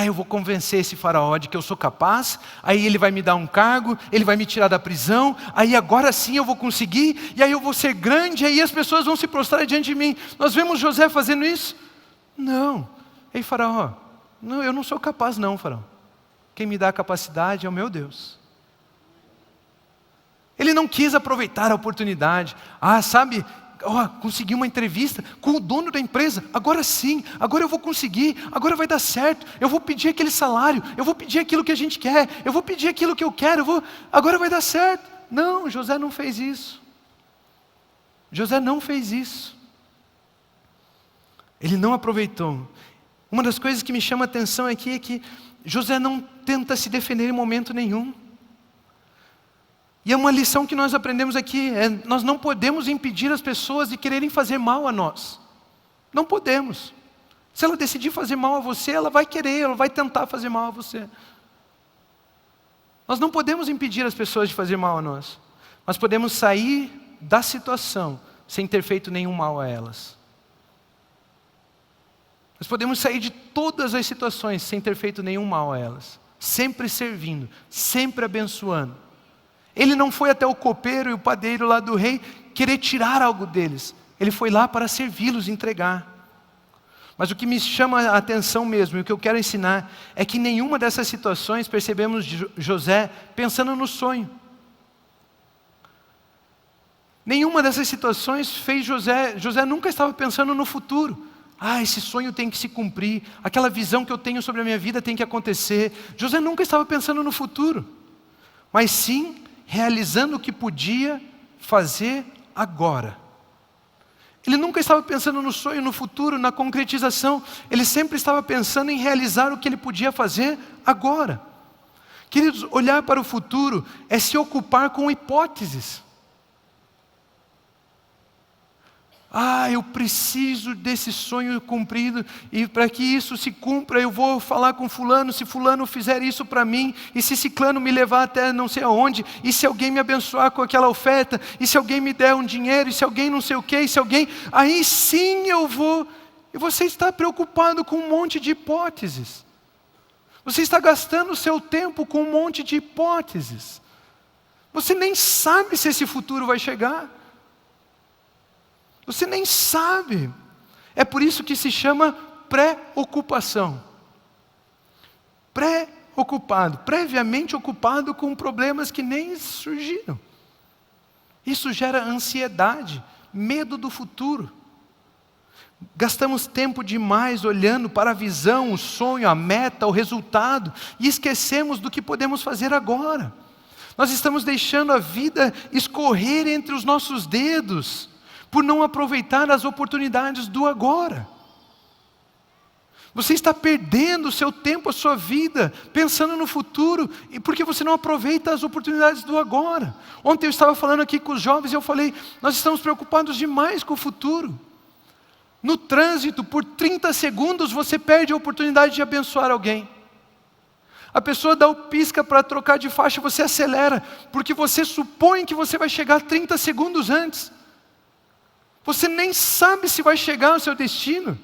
Eu vou convencer esse Faraó de que eu sou capaz, aí ele vai me dar um cargo, ele vai me tirar da prisão, aí agora sim eu vou conseguir, e aí eu vou ser grande, aí as pessoas vão se prostrar diante de mim. Nós vemos José fazendo isso? Não. Ei, Faraó, eu não sou capaz não, Faraó. Quem me dá a capacidade é o meu Deus. Ele não quis aproveitar a oportunidade. Consegui uma entrevista com o dono da empresa, agora sim, agora eu vou conseguir, agora vai dar certo, eu vou pedir aquele salário, eu vou pedir aquilo que a gente quer, eu vou pedir aquilo que eu quero, agora vai dar certo. Não, José não fez isso. José não fez isso. Ele não aproveitou. Uma das coisas que me chama a atenção aqui é que José não tenta se defender em momento nenhum. E é uma lição que nós aprendemos aqui, nós não podemos impedir as pessoas de quererem fazer mal a nós. Não podemos. Se ela decidir fazer mal a você, ela vai querer, ela vai tentar fazer mal a você. Nós não podemos impedir as pessoas de fazer mal a nós. Nós podemos sair da situação sem ter feito nenhum mal a elas. Nós podemos sair de todas as situações sem ter feito nenhum mal a elas. Sempre servindo, sempre abençoando. Ele não foi até o copeiro e o padeiro lá do rei querer tirar algo deles. Ele foi lá para servi-los, entregar. Mas o que me chama a atenção mesmo, e o que eu quero ensinar, é que em nenhuma dessas situações percebemos José pensando no sonho. Nenhuma dessas situações fez José nunca estava pensando no futuro. Esse sonho tem que se cumprir, aquela visão que eu tenho sobre a minha vida tem que acontecer. José nunca estava pensando no futuro, mas sim realizando o que podia fazer agora. Ele nunca estava pensando no sonho, no futuro, na concretização. Ele sempre estava pensando em realizar o que ele podia fazer agora. Queridos, olhar para o futuro é se ocupar com hipóteses. Eu preciso desse sonho cumprido, e para que isso se cumpra, eu vou falar com fulano, se fulano fizer isso para mim, e se ciclano me levar até não sei aonde, e se alguém me abençoar com aquela oferta, e se alguém me der um dinheiro, e se alguém não sei o quê, e se alguém, aí sim eu vou. E você está preocupado com um monte de hipóteses. Você está gastando o seu tempo com um monte de hipóteses. Você nem sabe se esse futuro vai chegar. Você nem sabe. É por isso que se chama preocupação. Preocupado, previamente ocupado com problemas que nem surgiram. Isso gera ansiedade, medo do futuro. Gastamos tempo demais olhando para a visão, o sonho, a meta, o resultado, e esquecemos do que podemos fazer agora. Nós estamos deixando a vida escorrer entre os nossos dedos, por não aproveitar as oportunidades do agora. Você está perdendo o seu tempo, a sua vida, pensando no futuro, e porque você não aproveita as oportunidades do agora. Ontem eu estava falando aqui com os jovens e eu falei, nós estamos preocupados demais com o futuro. No trânsito, por 30 segundos, você perde a oportunidade de abençoar alguém. A pessoa dá o pisca para trocar de faixa, você acelera, porque você supõe que você vai chegar 30 segundos antes. Você nem sabe se vai chegar ao seu destino.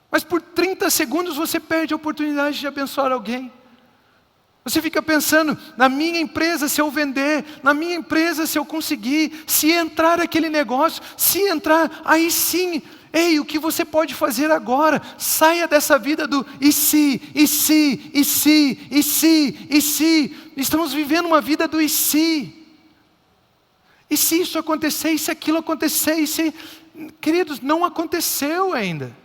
Mas por 30 segundos você perde a oportunidade de abençoar alguém. Você fica pensando, na minha empresa se eu vender, na minha empresa se eu conseguir, se entrar aquele negócio, se entrar, aí sim. Ei, o que você pode fazer agora? Saia dessa vida do e se. Estamos vivendo uma vida do e se. E se isso acontecer, e se aquilo acontecer, e se... Queridos, não aconteceu ainda.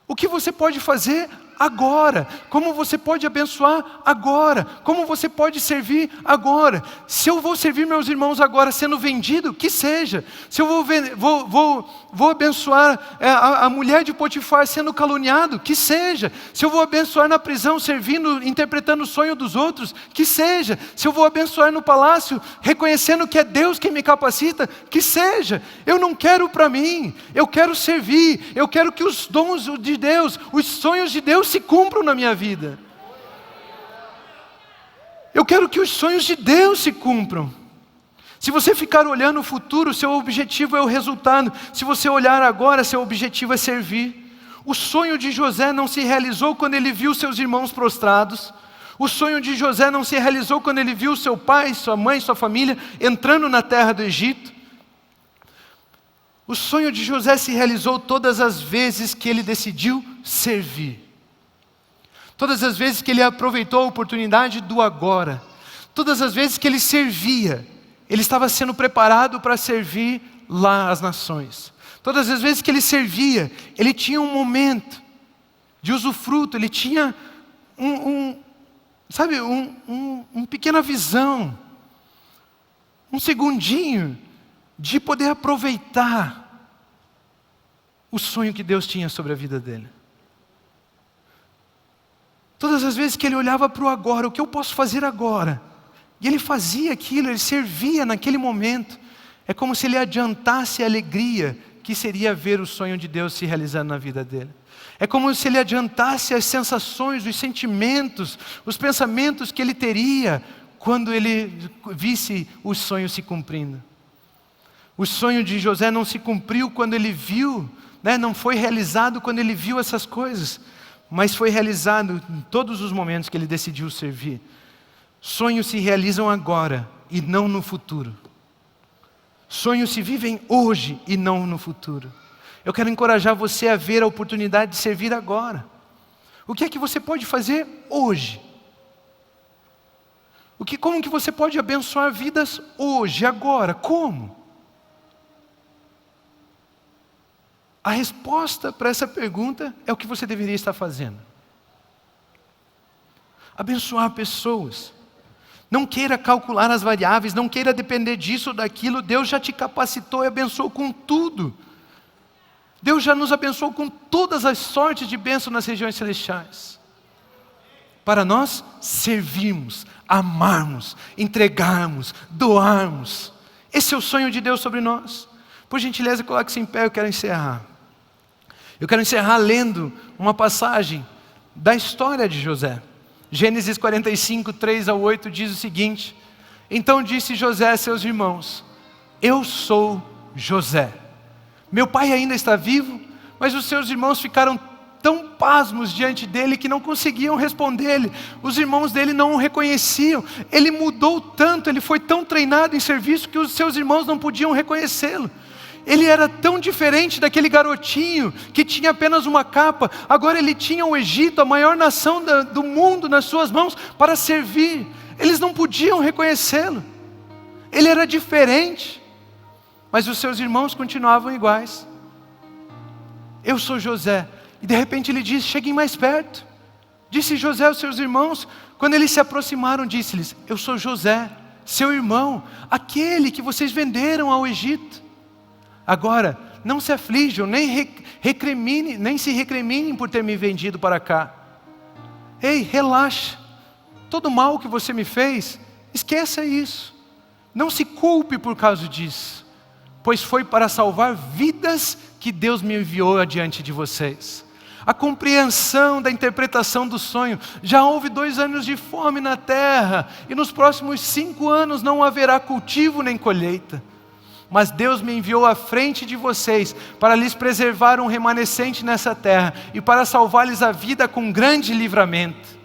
O que você pode fazer agora, como você pode abençoar agora, como você pode servir agora. Se eu vou servir meus irmãos agora sendo vendido, que seja. Se eu vou abençoar a mulher de Potifar sendo caluniado, que seja. Se eu vou abençoar na prisão servindo, interpretando o sonho dos outros, que seja. Se eu vou abençoar no palácio, reconhecendo que é Deus quem me capacita, que seja. Eu não quero para mim, eu quero servir, eu quero que os dons de Deus, os sonhos de Deus se cumpram na minha vida. Eu quero que os sonhos de Deus se cumpram. Se você ficar olhando o futuro, seu objetivo é o resultado. Se você olhar agora, seu objetivo é servir. O sonho de José não se realizou quando ele viu seus irmãos prostrados. O sonho de José não se realizou quando ele viu seu pai, sua mãe, sua família entrando na terra do Egito. O sonho de José se realizou todas as vezes que ele decidiu servir. Todas as vezes que ele aproveitou a oportunidade do agora. Todas as vezes que ele servia, ele estava sendo preparado para servir lá as nações. Todas as vezes que ele servia, ele tinha um momento de usufruto, ele tinha uma pequena visão, um segundinho de poder aproveitar o sonho que Deus tinha sobre a vida dele. Todas as vezes que ele olhava para o agora, o que eu posso fazer agora? E ele fazia aquilo, ele servia naquele momento. É como se ele adiantasse a alegria que seria ver o sonho de Deus se realizando na vida dele. É como se ele adiantasse as sensações, os sentimentos, os pensamentos que ele teria quando ele visse os sonhos se cumprindo. O sonho de José não se cumpriu quando ele viu, não foi realizado quando ele viu essas coisas, mas foi realizado em todos os momentos que ele decidiu servir. Sonhos se realizam agora e não no futuro. Sonhos se vivem hoje e não no futuro. Eu quero encorajar você a ver a oportunidade de servir agora. O que é que você pode fazer hoje? Como que você pode abençoar vidas hoje, agora? Como? A resposta para essa pergunta é o que você deveria estar fazendo. Abençoar pessoas. Não queira calcular as variáveis, não queira depender disso ou daquilo. Deus já te capacitou e abençoou com tudo. Deus já nos abençoou com todas as sortes de bênção nas regiões celestiais. Para nós servirmos, amarmos, entregarmos, doarmos. Esse é o sonho de Deus sobre nós. Por gentileza, coloque-se em pé, eu quero encerrar. Eu quero encerrar lendo uma passagem da história de José. Gênesis 45, 3-8 diz o seguinte: então disse José a seus irmãos: eu sou José. Meu pai ainda está vivo, mas os seus irmãos ficaram tão pasmos diante dele que não conseguiam responder-lhe. Os irmãos dele não o reconheciam. Ele mudou tanto, ele foi tão treinado em serviço que os seus irmãos não podiam reconhecê-lo. Ele era tão diferente daquele garotinho que tinha apenas uma capa. Agora ele tinha o Egito, a maior nação do mundo, nas suas mãos para servir. Eles não podiam reconhecê-lo. Ele era diferente, mas os seus irmãos continuavam iguais. Eu sou José. E de repente ele diz: cheguem mais perto. Disse José aos seus irmãos. Quando eles se aproximaram, disse-lhes: eu sou José, seu irmão, aquele que vocês venderam ao Egito. Agora, não se aflijam, nem se recriminem por ter me vendido para cá. Ei, relaxa. Todo mal que você me fez, esqueça isso. Não se culpe por causa disso, pois foi para salvar vidas que Deus me enviou adiante de vocês. A compreensão da interpretação do sonho. Já houve 2 anos de fome na terra, e nos próximos 5 anos não haverá cultivo nem colheita. Mas Deus me enviou à frente de vocês para lhes preservar um remanescente nessa terra e para salvar-lhes a vida com grande livramento.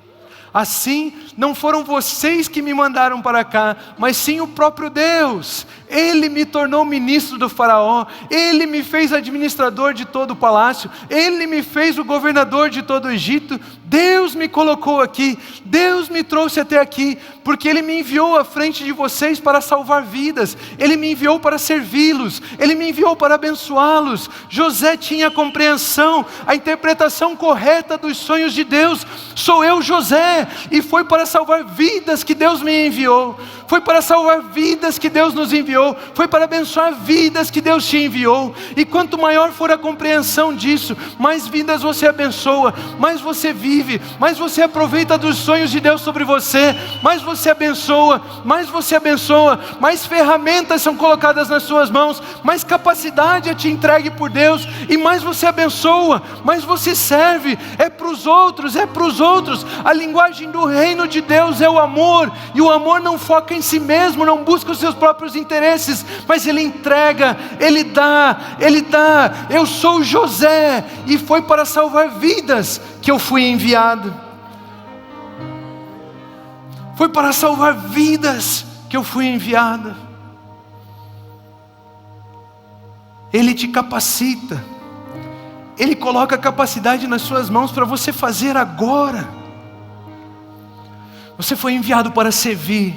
Assim, não foram vocês que me mandaram para cá, mas sim o próprio Deus. Ele me tornou ministro do faraó, Ele me fez administrador de todo o palácio, Ele me fez o governador de todo o Egito. Deus me colocou aqui, Deus me trouxe até aqui, porque Ele me enviou à frente de vocês para salvar vidas, Ele me enviou para servi-los, Ele me enviou para abençoá-los. José tinha a compreensão, a interpretação correta dos sonhos de Deus. Sou eu, José, e foi para salvar vidas que Deus me enviou, foi para salvar vidas que Deus nos enviou, foi para abençoar vidas que Deus te enviou. E quanto maior for a compreensão disso, mais vidas você abençoa, mais você vive, mais você aproveita dos sonhos de Deus sobre você, mais você abençoa, mais ferramentas são colocadas nas suas mãos, mais capacidade é te entregue por Deus, e mais você abençoa, mais você serve. É para os outros, é para os outros. A linguagem do reino de Deus é o amor, e o amor não foca em si mesmo, não busca os seus próprios interesses, mas ele entrega, ele dá. Eu sou José, e foi para salvar vidas que eu fui enviado. Foi para salvar vidas que eu fui enviado. Ele te capacita, Ele coloca a capacidade nas suas mãos para você fazer agora. Você foi enviado para servir.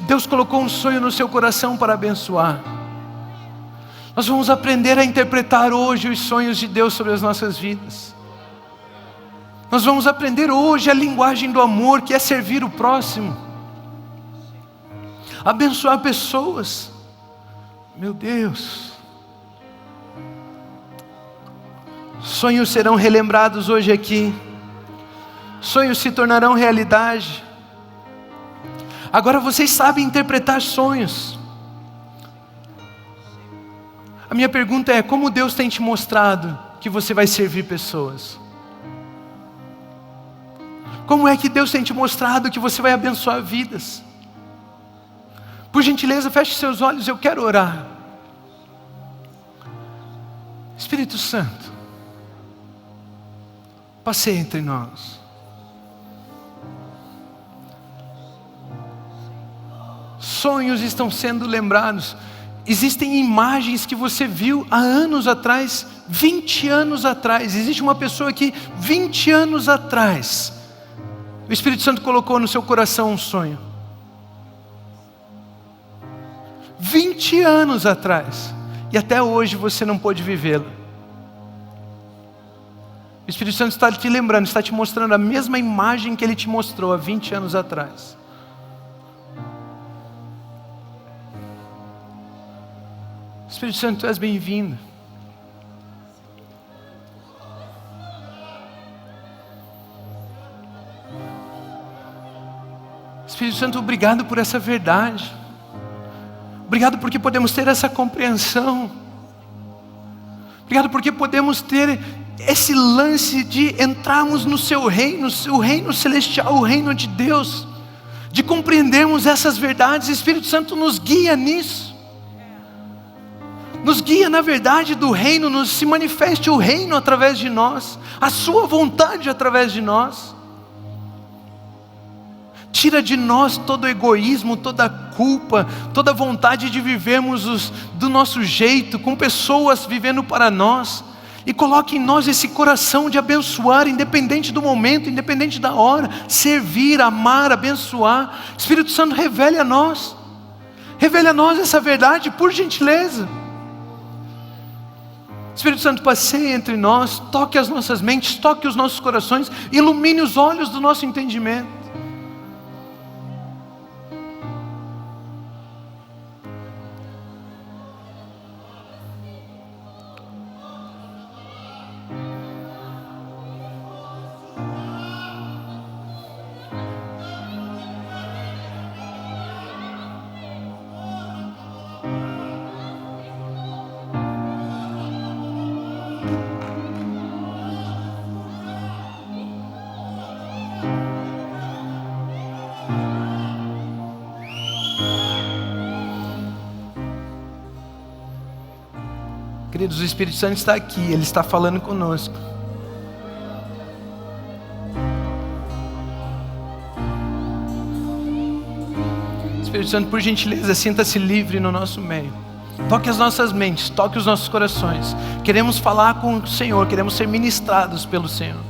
Deus colocou um sonho no seu coração para abençoar. Nós vamos aprender a interpretar hoje os sonhos de Deus sobre as nossas vidas. Nós vamos aprender hoje a linguagem do amor, que é servir o próximo, abençoar pessoas. Meu Deus, sonhos serão relembrados hoje aqui, sonhos se tornarão realidade. Agora vocês sabem interpretar sonhos. A minha pergunta é: como Deus tem te mostrado que você vai servir pessoas? Como é que Deus tem te mostrado que você vai abençoar vidas? Por gentileza, feche seus olhos, eu quero orar. Espírito Santo, passeie entre nós. Sonhos estão sendo lembrados. Existem imagens que você viu há anos atrás, 20 anos atrás. Existe uma pessoa que 20 anos atrás, o Espírito Santo colocou no seu coração um sonho. 20 anos atrás, e até hoje você não pôde vivê-lo. O Espírito Santo está te lembrando, está te mostrando a mesma imagem que Ele te mostrou há 20 anos atrás. Espírito Santo, Tu és bem-vindo. Espírito Santo, obrigado por essa verdade. Obrigado porque podemos ter essa compreensão. Obrigado porque podemos ter esse lance de entrarmos no Seu reino, o reino celestial, o reino de Deus, de compreendermos essas verdades. Espírito Santo, nos guia nisso. Nos guia na verdade do reino, nos se manifeste o reino através de nós, a Sua vontade através de nós. Tira de nós todo o egoísmo, toda a culpa, toda a vontade de vivermos do nosso jeito, com pessoas vivendo para nós. E coloque em nós esse coração de abençoar, independente do momento, independente da hora. Servir, amar, abençoar. Espírito Santo, revele a nós essa verdade, por gentileza. Espírito Santo, passeie entre nós, toque as nossas mentes, toque os nossos corações, ilumine os olhos do nosso entendimento. Queridos, o Espírito Santo está aqui, Ele está falando conosco. Espírito Santo, por gentileza, sinta-se livre no nosso meio. Toque as nossas mentes, toque os nossos corações. Queremos falar com o Senhor, queremos ser ministrados pelo Senhor.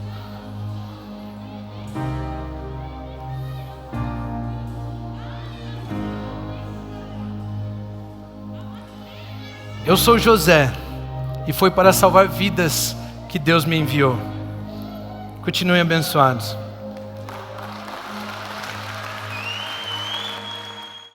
Eu sou José e foi para salvar vidas que Deus me enviou. Continuem abençoados.